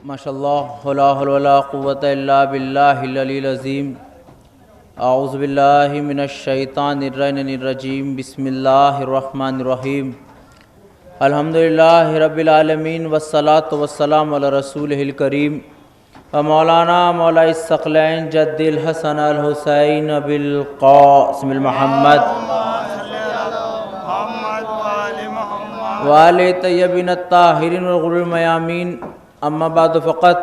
ماشاء اللہ لا حول ولا قوۃ الا باللہ العلی العظیم اعوذ باللہ من الشیطان الرجیم بسم اللہ الرحمن الرحیم الحمدللہ رب العالمین والصلاة والسلام علی رسولہ الکریم مولانا مولا الثقلین جد الحسن الحسین بالقاسم المحمد وآل طیبین الطاہرین والغر المیامین اما بعد فقط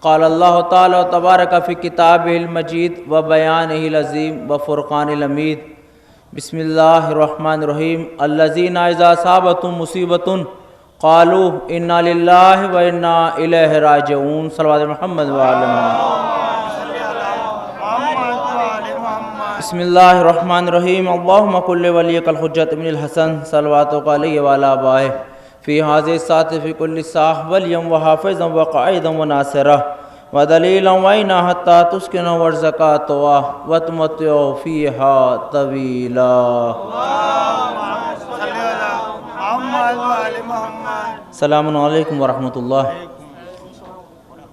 قال اللہ تعالی تبارک فی کتابہ المجید و بیانہ العظیم و فرقان الحمید بسم اللہ الرحمن الرحیم الذین اذا اصابتهم مصیبۃ قالوا انا للہ و انا الیہ راجعون صلوات محمد و آل محمد بسم اللہ الرحمن الرحیم اللہم کل ولیک الحجت ابن الحسن صلواتک علیہ وعلی آبائہ فی حاضر الساعت فی کل ساح ولیم و حافظا و قائدا و ناصرا و دلیلا و اینا حتی تسکن ورزکا توا و تمتعو فیہا طویلا. السلام علیکم ورحمۃ اللہ.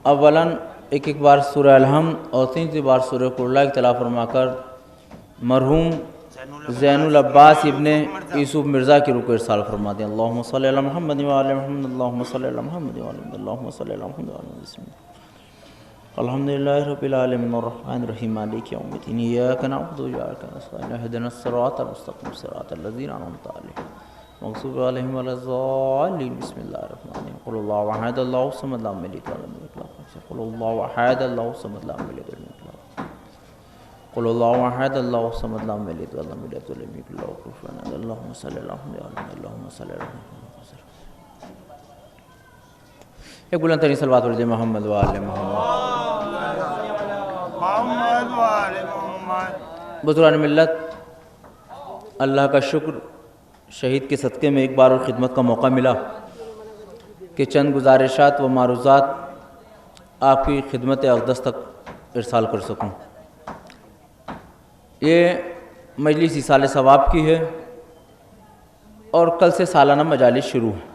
اولاً ایک بار سورہ الحمد اور 3 بار سورہ قل کی تلاوت فرما کر مرحوم زین العباس ابن یوسف مرزا کی رکوع ارسال فرما دیں. اللہم صلی علی محمد و آل محمد اللہم صلی علی محمد و آل محمد اللہم صلی علی محمد و آل محمد. بسم اللہ الحمدللہ رب العالمین الرحمن الرحیم مالک یوم الدین ایاک نعبد و ایاک نستعین اهدنا الصراط المستقیم صراط الذین انعمت علیہم مغضوب علیہم ولا الضالین. بسم اللہ الرحمن الرحیم قل اللہ احد اللہ الصمد لم یلد ولم یولد ولم یکن له قل اللہ احد اللہ الصمد لم یلد ولم یولد قل اللہ احد اللہ الصمد لم یلد ولم یولد ولم یکن له کفوا احد. اللہم صلی علی محمد اللہم صلی علی محمد. ایک بلند ترین صلوات ورد محمد و آل محمد. بزرگان ملت، اللہ کا شکر شہید کے صدقے میں ایک بار اور خدمت کا موقع ملا کہ چند گزارشات و معروضات آپ کی خدمت اقدس تک ارسال کر سکوں. یہ مجلس ایصال ثواب کی ہے اور کل سے سالانہ مجالس شروع ہیں.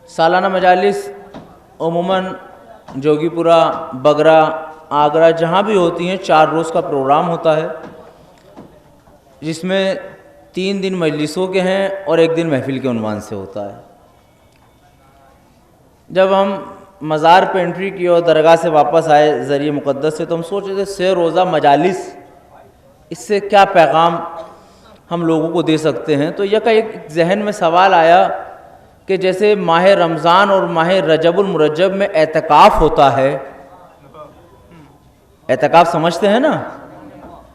سالانہ مجالس عموماً جوگی پورہ، بگرا، آگرہ جہاں بھی ہوتی ہیں 4 روز کا پروگرام ہوتا ہے جس میں 3 دن مجلسوں کے ہیں اور 1 دن محفل کے عنوان سے ہوتا ہے. جب ہم مزار پہ انٹری کی اور درگاہ سے واپس آئے ذریعہ مقدس سے تو ہم سوچ رہے تھے 6 روزہ مجالس، اس سے کیا پیغام ہم لوگوں کو دے سکتے ہیں. تو یکا ایک ذہن میں سوال آیا کہ جیسے ماہ رمضان اور ماہ رجب المرجب میں اعتکاف ہوتا ہے، اعتکاف سمجھتے ہیں نا؟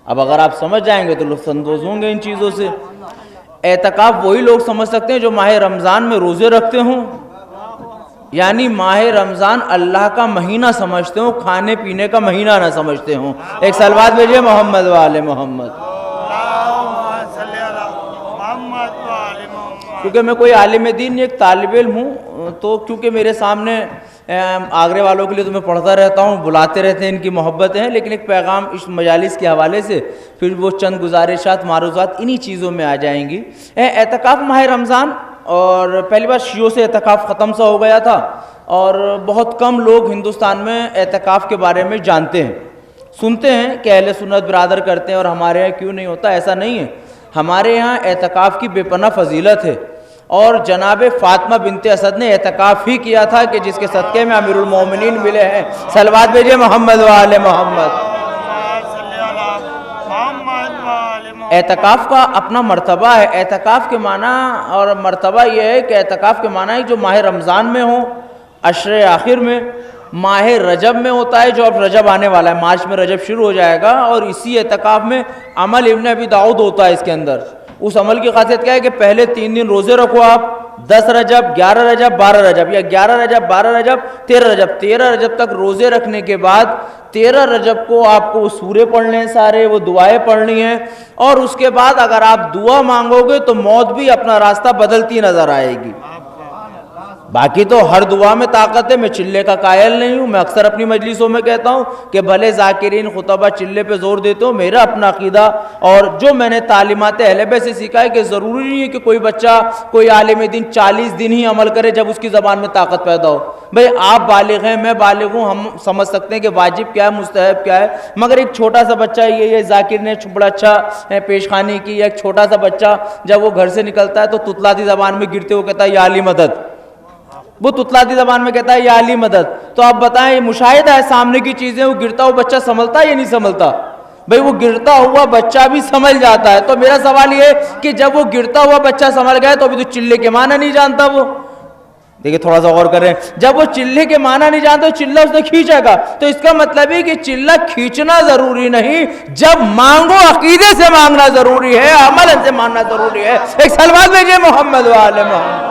اب اگر آپ سمجھ جائیں گے تو لطف اندوز ہوں گے ان چیزوں سے. اعتکاف وہی لوگ سمجھ سکتے ہیں جو ماہ رمضان میں روزے رکھتے ہوں، یعنی ماہ رمضان اللہ کا مہینہ سمجھتے ہوں، کھانے پینے کا مہینہ نہ سمجھتے ہوں. ایک سلوات بھیجئے محمد و آل محمد. کیونکہ میں کوئی عالم دین نہیں، ایک طالب علم ہوں، تو کیونکہ میرے سامنے آگرے والوں کے لیے تو میں پڑھتا رہتا ہوں، بلاتے رہتے ہیں، ان کی محبتیں ہیں، لیکن ایک پیغام اس مجالس کے حوالے سے پھر وہ چند گزارشات معروضات انہی چیزوں میں آ جائیں گی. اعتکاف ماہ رمضان، اور پہلی بار شیعوں سے اعتکاف ختم سا ہو گیا تھا اور بہت کم لوگ ہندوستان میں اعتکاف کے بارے میں جانتے ہیں. سنتے ہیں کہ اہل سنت برادر کرتے ہیں اور ہمارے یہاں کیوں نہیں ہوتا. ایسا نہیں ہے، ہمارے یہاں اعتکاف کی بے پناہ فضیلت ہے اور جناب فاطمہ بنت اسد نے اعتکاف ہی کیا تھا کہ جس کے صدقے میں امیر المومنین ملے ہیں. صلوات بھیجئے محمد و آل محمد. اعتکاف کا اپنا مرتبہ ہے. اعتکاف کے معنی اور مرتبہ یہ ہے کہ اعتکاف کے معنی ہے جو ماہ رمضان میں ہو، عشر آخر میں، ماہ رجب میں ہوتا ہے جو اب رجب آنے والا ہے، مارچ میں رجب شروع ہو جائے گا، اور اسی اعتکاف میں عمل ابن ابی داؤد ہوتا ہے. اس کے اندر اس عمل کی خاصیت کیا ہے کہ پہلے 3 دن روزے رکھو آپ، 10 رجب، 11 رجب، 12 رجب، یا 11 رجب، 12 رجب، 13 رجب. 13 رجب تک روزے رکھنے کے بعد 13 رجب کو آپ کو وہ سورے پڑھنے ہیں، سارے وہ دعائیں پڑھنی ہیں، اور اس کے بعد اگر آپ دعا مانگو گے تو موت بھی اپنا راستہ بدلتی نظر آئے گی. باقی تو ہر دعا میں طاقت ہے، میں چلے کا قائل نہیں ہوں. میں اکثر اپنی مجلسوں میں کہتا ہوں کہ بھلے ذاکرین خطبہ چلے پہ زور دیتے ہو، میرا اپنا عقیدہ اور جو میں نے تعلیمات اہل بیت سے سیکھا ہے کہ ضروری نہیں ہے کہ کوئی بچہ کوئی عالم دین 40 دن ہی عمل کرے جب اس کی زبان میں طاقت پیدا ہو. بھئی آپ بالغ ہیں، میں بالغ ہوں، ہم سمجھ سکتے ہیں کہ واجب کیا ہے، مستحب کیا ہے، مگر ایک چھوٹا سا بچہ یہ ذاکر نے بڑا اچھا پیشخانی کی، ایک چھوٹا سا بچہ جب وہ گھر سے نکلتا ہے تو تتلاتی زبان میں گرتے ہوئے کہتا ہے یا علی مدد. وہ تتلاتی زبان میں کہتا ہے یا علی مدد. تو آپ بتائیں، یہ مشاہدہ ہے سامنے کی چیزیں، وہ گرتا ہوا بچہ سنبھلتا ہے یا نہیں سنبھلتا؟ بھئی وہ گرتا ہوا بچہ بھی سنبھل جاتا ہے. تو میرا سوال یہ ہے کہ جب وہ گرتا ہوا بچہ سنبھل گیا تو ابھی تو چلے کے معنی نہیں جانتا. وہ دیکھیں تھوڑا سا غور کریں، جب وہ چلے کے معنی نہیں جانتا، چلہ اس نے کھینچا گا، تو اس کا مطلب ہے کہ چلہ کھینچنا ضروری نہیں، جب مانگو عقیدے سے مانگنا ضروری ہے، عمل سے مانگنا ضروری ہے. ایک سلوات بھیجئے محمد و آل محمد.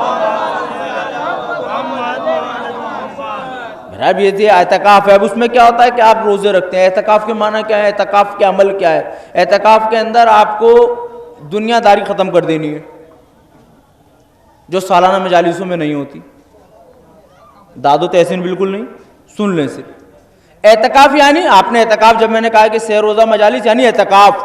اب یہ اعتکاف ہے، اب اس میں کیا ہوتا ہے کہ آپ روزے رکھتے ہیں. اعتکاف کے معنی کیا ہے؟ اعتکاف کے عمل کیا ہے؟ اعتکاف کے اندر آپ کو دنیا داری ختم کر دینی ہے، جو سالانہ مجالسوں میں نہیں ہوتی. داد و تحسین بالکل نہیں، سن لیں صرف. اعتکاف یعنی آپ نے اعتکاف، جب میں نے کہا کہ سہ روزہ مجالس یعنی اعتکاف،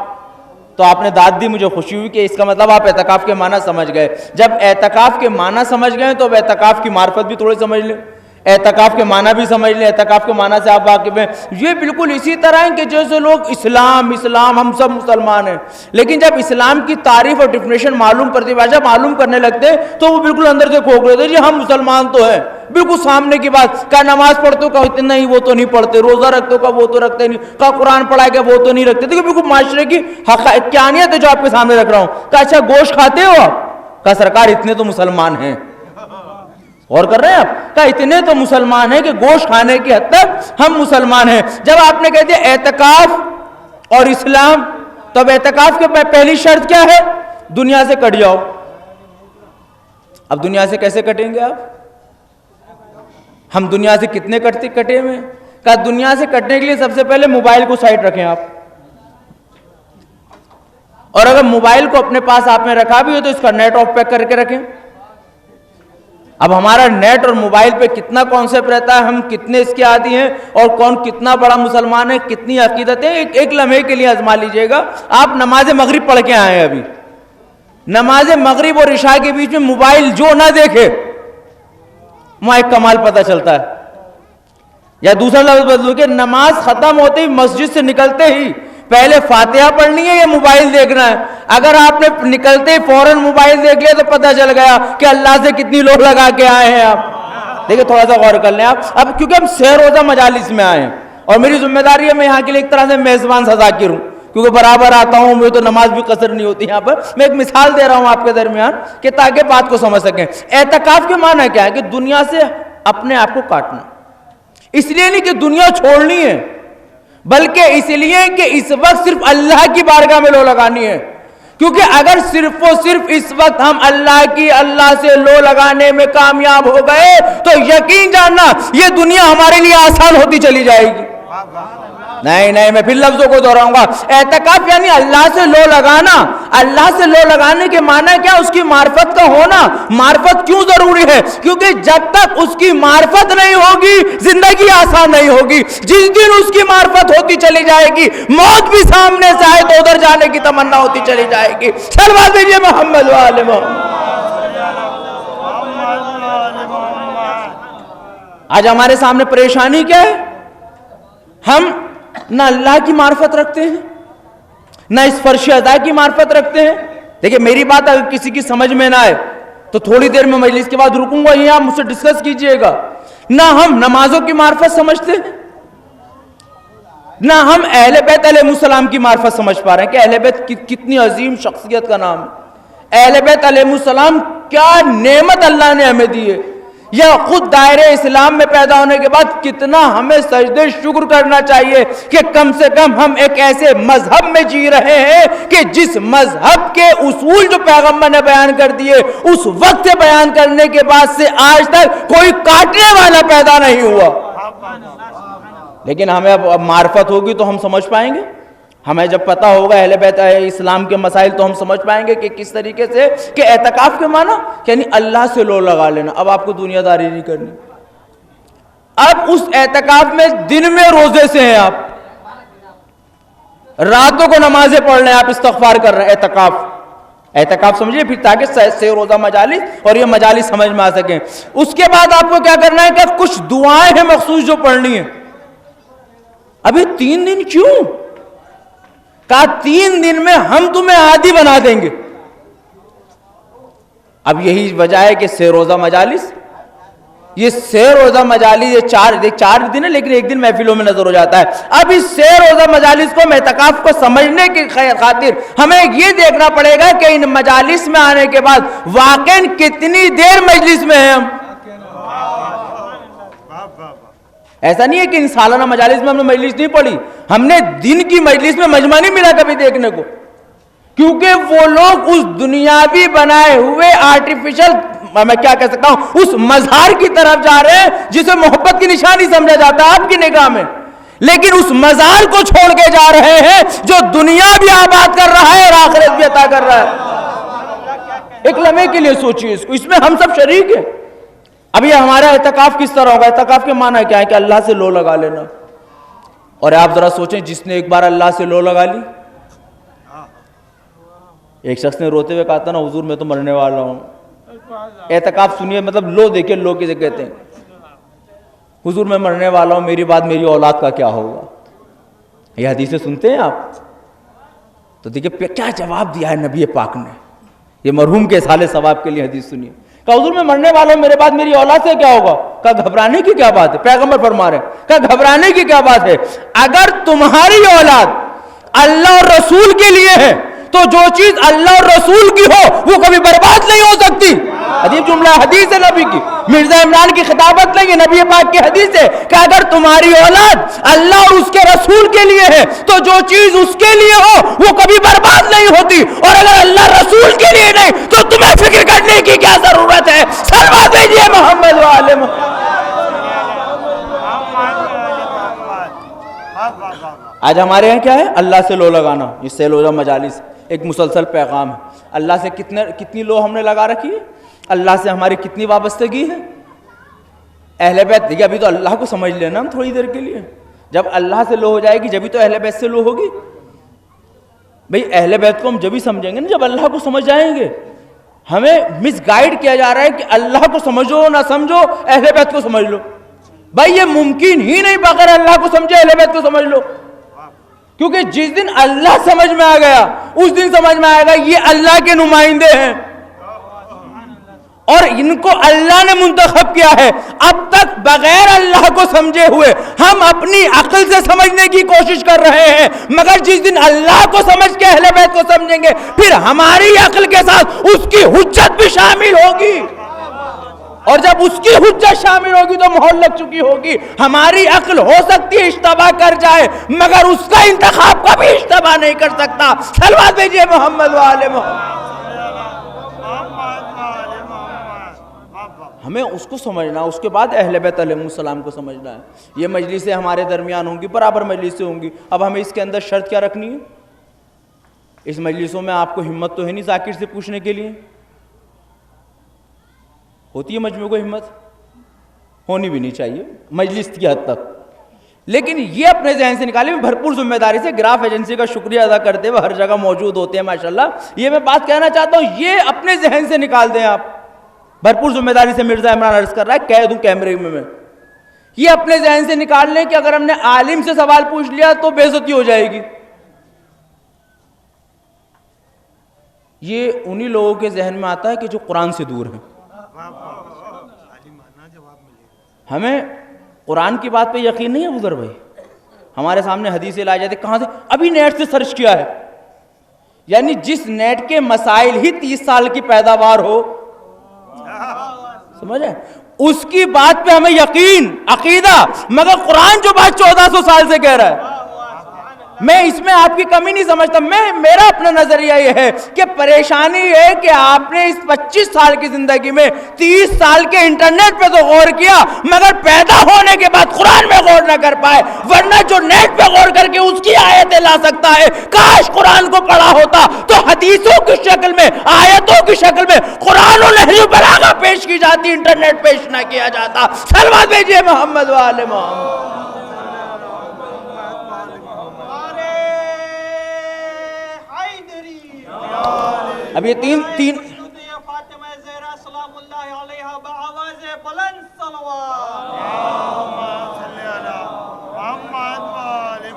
تو آپ نے داد دی، مجھے خوشی ہوئی کہ اس کا مطلب آپ اعتکاف کے معنی سمجھ گئے. جب اعتکاف کے معنی سمجھ گئے تو اب اعتکاف کی معرفت بھی تھوڑی سمجھ لیں، اعتکاف کے معنی بھی سمجھ لیں، اعتکاف کے معنی سے آپ واقف ہیں. یہ بالکل اسی طرح ہیں کہ جیسے لوگ اسلام ہم سب مسلمان ہیں، لیکن جب اسلام کی تعریف اور ڈیفینیشن معلوم پرتیبھاشا معلوم کرنے لگتے ہیں تو وہ بالکل اندر سے کھوکھ رہے تھے جی ہم مسلمان تو ہیں، بالکل سامنے کی بات. کہا نماز پڑھتے ہو؟ کہا نہیں وہ تو نہیں پڑھتے. روزہ رکھتے ہو؟ کہا وہ تو رکھتے نہیں. کہا قرآن پڑھا گیا؟ وہ تو نہیں رکھتے. دیکھو بالکل معاشرے کی حقائق کیا نہیں ہے جو آپ کے سامنے رکھ رہا ہوں. کہا اچھا گوشت کھاتے ہو آپ؟ کہا سرکار اتنے تو مسلمان ہیں. اور کر رہے ہیں آپ؟ کہا اتنے تو مسلمان ہیں کہ گوشت کھانے کی حد تک ہم مسلمان ہیں. جب آپ نے کہہ دیا اعتکاف اور اسلام، تو اب اعتکاف کے پہلی شرط کیا ہے؟ دنیا سے کٹ جاؤ. اب دنیا سے کیسے کٹیں گے آپ؟ ہم دنیا سے کتنے کٹے ہوئے؟ کہا دنیا سے کٹنے کے لیے سب سے پہلے موبائل کو سائٹ رکھیں آپ. اور اگر موبائل کو اپنے پاس آپ نے رکھا بھی ہو تو اس کا نیٹ آف پیک کر کے رکھیں. اب ہمارا نیٹ اور موبائل پہ کتنا کانسیپٹ رہتا ہے، ہم کتنے اس کے عادی ہیں، اور کون کتنا بڑا مسلمان ہے، کتنی عقیدت ہے. ایک لمحے کے لیے آزما لیجئے گا. آپ نماز مغرب پڑھ کے آئے ہیں، ابھی نماز مغرب اور عشاء کے بیچ میں موبائل جو نہ دیکھے وہاں ایک کمال پتہ چلتا ہے. یا دوسرا لفظ بدلو کہ نماز ختم ہوتے ہی مسجد سے نکلتے ہی پہلے فاتحہ پڑھنی ہے یا موبائل دیکھنا ہے؟ اگر آپ نے نکلتے ہی فوراً موبائل دیکھ لیا تو پتہ چل گیا کہ اللہ سے کتنی لوگ لگا کے آئے ہیں آپ. دیکھیں تھوڑا سا غور کر لیں آپ. اب کیونکہ ہم سہ روزہ مجالس میں آئے ہیں اور میری ذمہ داری ہے میں یہاں کے لیے ایک طرح سے میزبان سا ذاکر ہوں، کیونکہ برابر آتا ہوں، مجھے تو نماز بھی قصر نہیں ہوتی. یہاں پر میں ایک مثال دے رہا ہوں آپ کے درمیان کہ تاکہ بات کو سمجھ سکیں. اعتکاف کے معنی کیا ہے؟ کہ دنیا سے اپنے آپ کو کاٹنا. اس لیے نہیں کہ دنیا چھوڑنی ہے، بلکہ اس لیے کہ اس وقت صرف اللہ کی بارگاہ میں لو لگانی ہے. کیونکہ اگر صرف و صرف اس وقت ہم اللہ سے لو لگانے میں کامیاب ہو گئے تو یقین جاننا یہ دنیا ہمارے لیے آسان ہوتی چلی جائے گی. نہیں میں پھر لفظوں کو دہراؤں گا. اعتکاف یعنی اللہ سے لو لگانا. اللہ سے لو لگانے کے معنی کیا؟ اس کی معرفت کا ہونا. معرفت کیوں ضروری ہے؟ کیونکہ جب تک اس کی معرفت نہیں ہوگی زندگی آسان نہیں ہوگی. جس دن اس کی معرفت ہوتی چلی جائے گی موت بھی سامنے سے آئے تو ادھر جانے کی تمنا ہوتی چلی جائے گی. صلوات دیجئے محمد و آل محمد. آج ہمارے سامنے پریشانی کیا ہے؟ ہم نہ اللہ کی معرفت رکھتے ہیں نہ اس فرش ادا کی معرفت رکھتے ہیں. دیکھیں میری بات اگر کسی کی سمجھ میں نہ آئے تو تھوڑی دیر میں مجلس کے بعد رکوں گا، یہ آپ مجھ سے ڈسکس کیجئے گا. نہ ہم نمازوں کی معرفت سمجھتے ہیں، نہ ہم اہل بیت علیہ السلام کی معرفت سمجھ پا رہے ہیں کہ اہل بیت کتنی عظیم شخصیت کا نام ہے. اہل بیت علیہ السلام کیا نعمت اللہ نے ہمیں دی ہے، یا خود دائرے اسلام میں پیدا ہونے کے بعد کتنا ہمیں سجدے شکر کرنا چاہیے کہ کم سے کم ہم ایک ایسے مذہب میں جی رہے ہیں کہ جس مذہب کے اصول جو پیغمبر نے بیان کر دیے اس وقت سے بیان کرنے کے بعد سے آج تک کوئی کاٹنے والا پیدا نہیں ہوا. لیکن ہمیں اب معرفت ہوگی تو ہم سمجھ پائیں گے. ہمیں جب پتہ ہوگا اہل بیت اسلام کے مسائل تو ہم سمجھ پائیں گے کہ کس طریقے سے کہ اعتکاف کے معنی یعنی اللہ سے لو لگا لینا. اب آپ کو دنیا داری نہیں کرنی. اب اس اعتکاف میں دن میں روزے سے ہیں آپ, راتوں کو نمازیں پڑھ رہے ہیں آپ, استغفار کر رہے ہیں. اعتکاف سمجھیے پھر تاکہ سے روزہ مجالس اور یہ مجالس سمجھ میں آ سکیں. اس کے بعد آپ کو کیا کرنا ہے کہ کچھ دعائیں ہیں مخصوص جو پڑھنی ہیں. ابھی 3 دن کیوں؟ کہا 3 دن میں ہم تمہیں عادی بنا دیں گے. اب یہی وجہ ہے کہ سے روزہ مجالس, یہ سے روزہ مجالس یہ 4 دن ہے لیکن ایک دن محفلوں میں نظر ہو جاتا ہے. اب اس سے روزہ مجالس کو اعتکاف کو سمجھنے کی خاطر ہمیں یہ دیکھنا پڑے گا کہ ان مجالس میں آنے کے بعد واقعاً کتنی دیر مجلس میں ہیں ہم. ایسا نہیں ہے کہ ان سالانہ مجالس میں ہم نے مجلس نہیں پڑھی, ہم نے دن کی مجلس میں مجمع نہیں ملا کبھی دیکھنے کو, کیونکہ وہ لوگ اس دنیاوی بنائے ہوئے آرٹیفیشل میں کیا کہہ سکتا ہوں اس مظہر کی طرف جا رہے ہیں جسے محبت کی نشانی سمجھا جاتا ہے آپ کی نگاہ میں, لیکن اس مظہر کو چھوڑ کے جا رہے ہیں جو دنیا بھی آباد کر رہا ہے اور آخرت بھی عطا کر رہا ہے. ایک لمحے کے لیے سوچیے اس کو, اس میں ہم سب شریک ہیں. اب یہ ہمارا اعتکاف کس طرح ہوگا؟ اعتکاف کے معنی کیا ہے کہ اللہ سے لو لگا لینا. اور آپ ذرا سوچیں جس نے ایک بار اللہ سے لو لگا لی, ایک شخص نے روتے ہوئے کہا تھا نا حضور میں تو مرنے والا ہوں. اعتکاف سنیے مطلب لو دیکھیں, لو کسے کہتے ہیں. حضور میں مرنے والا ہوں, میری بعد میری اولاد کا کیا ہوگا؟ یہ حدیثیں سنتے ہیں آپ تو دیکھیں کیا جواب دیا ہے نبی پاک نے. یہ مرحوم کے اصحال ثواب کے لیے حدیث سنیے. کہا حضور میں مرنے والا ہوں, میرے بعد میری اولاد سے کیا ہوگا؟ کہا گھبرانے کی کیا بات ہے, پیغمبر فرما رہے ہیں. کہا گھبرانے کی کیا بات ہے, اگر تمہاری اولاد اللہ اور رسول کے لیے ہے تو جو چیز اللہ اور رسول کی ہو وہ کبھی برباد نہیں ہو سکتی. عجیب جملہ حدیث ہے نبی کی, مرزا عمران کی خطابت نہیں ہے, نبی پاک کی حدیث ہے کہ اگر تمہاری اولاد اللہ اور اس کے رسول کے لیے ہے تو جو چیز اس کے لیے ہو وہ کبھی برباد نہیں ہوتی, اور اگر اللہ رسول کے لیے نہیں تو تمہیں فکر کرنے کی کیا ضرورت ہے. صلوات بھیجیے محمد وآل محمد. آج ہمارے یہاں کیا ہے؟ اللہ سے لو لگانا. اس سے لو مجالس ایک مسلسل پیغام ہے. اللہ سے کتنی لو ہم نے لگا رکھی ہے, اللہ سے ہماری کتنی وابستگی ہے. اہل بیت دیکھیے ابھی تو اللہ کو سمجھ لینا ہم تھوڑی دیر کے لیے, جب اللہ سے لو ہو جائے گی جبھی تو اہل بیت سے لو ہوگی. بھئی اہل بیت کو ہم جبھی سمجھیں گے نا جب اللہ کو سمجھ جائیں گے. ہمیں مس گائیڈ کیا جا رہا ہے کہ اللہ کو سمجھو نہ سمجھو اہل بیت کو سمجھ لو. بھائی یہ ممکن ہی نہیں بغیر اللہ کو سمجھے اہل بیت کو سمجھ لو, کیونکہ جس دن اللہ سمجھ میں آ گیا اس دن سمجھ میں آئے گا یہ اللہ کے نمائندے ہیں اور ان کو اللہ نے منتخب کیا ہے. اب تک بغیر اللہ کو سمجھے ہوئے ہم اپنی عقل سے سمجھنے کی کوشش کر رہے ہیں, مگر جس دن اللہ کو سمجھ کے اہل بیت کو سمجھیں گے پھر ہماری عقل کے ساتھ اس کی حجت بھی شامل ہوگی, اور جب اس کی حجت شامل ہوگی تو مہر لگ چکی ہوگی. ہماری عقل ہو سکتی ہے اشتباہ کر جائے مگر اس کا انتخاب کبھی اشتباہ نہیں کر سکتا. صلوات بھیجیے محمد وآل محمد. ہمیں اس کو سمجھنا, اس کے بعد اہل بیت علیہ السلام کو سمجھنا ہے. یہ مجلسیں ہمارے درمیان ہوں گی, برابر مجلسیں ہوں گی. اب ہمیں اس کے اندر شرط کیا رکھنی ہے؟ اس مجلسوں میں آپ کو ہمت تو ہے نہیں ذاکر سے پوچھنے کے لیے, ہوتی ہے مجموع کو ہمت, ہونی بھی نہیں چاہیے مجلس کی حد تک, لیکن یہ اپنے ذہن سے نکالیں. بھرپور ذمہ داری سے گراف ایجنسی کا شکریہ ادا کرتے ہوئے ہر جگہ موجود ہوتے ہیں ماشاءاللہ. یہ میں بات کہنا چاہتا ہوں, یہ اپنے ذہن سے نکال دیں آپ. بھرپور ذمہ داری سے مرزا عمران عرض کر رہا ہے, کہہ دوں کیمرے میں یہ اپنے ذہن سے نکال لیں کہ اگر ہم نے عالم سے سوال پوچھ لیا تو بے عزتی ہو جائے گی. یہ انہی لوگوں کے ذہن میں آتا ہے کہ جو قرآن سے دور ہیں. ہمیں قرآن کی بات پہ یقین نہیں ہے بزرگ بھائی. ہمارے سامنے حدیثیں لائی جاتی, کہاں سے؟ ابھی نیٹ سے سرچ کیا ہے. یعنی جس نیٹ کے مسائل ہی 30 سال کی پیداوار ہو, سمجھے, اس کی بات پہ ہمیں یقین عقیدہ, مگر قرآن جو بات 1400 سال سے کہہ رہا ہے. میں اس میں آپ کی کمی نہیں سمجھتا. میرا اپنا نظریہ یہ ہے کہ پریشانی یہ کہ آپ نے اس 25 سال کی زندگی میں 30 سال کے انٹرنیٹ پہ تو غور کیا مگر پیدا ہونے کے بعد قرآن میں غور نہ کر پائے. ورنہ جو نیٹ پہ غور کر کے اس کی آیتیں لا سکتا ہے, کاش قرآن کو پڑھا ہوتا تو حدیثوں کی شکل میں, آیتوں کی شکل میں قرآن و نہج و بلاغہ پیش کی جاتی, انٹرنیٹ پیش نہ کیا جاتا. صلوات بھیجئے محمد و آل محمد. اب یہ تین فاطمہ زہرا سلام اللہ علیہا بآواز بلند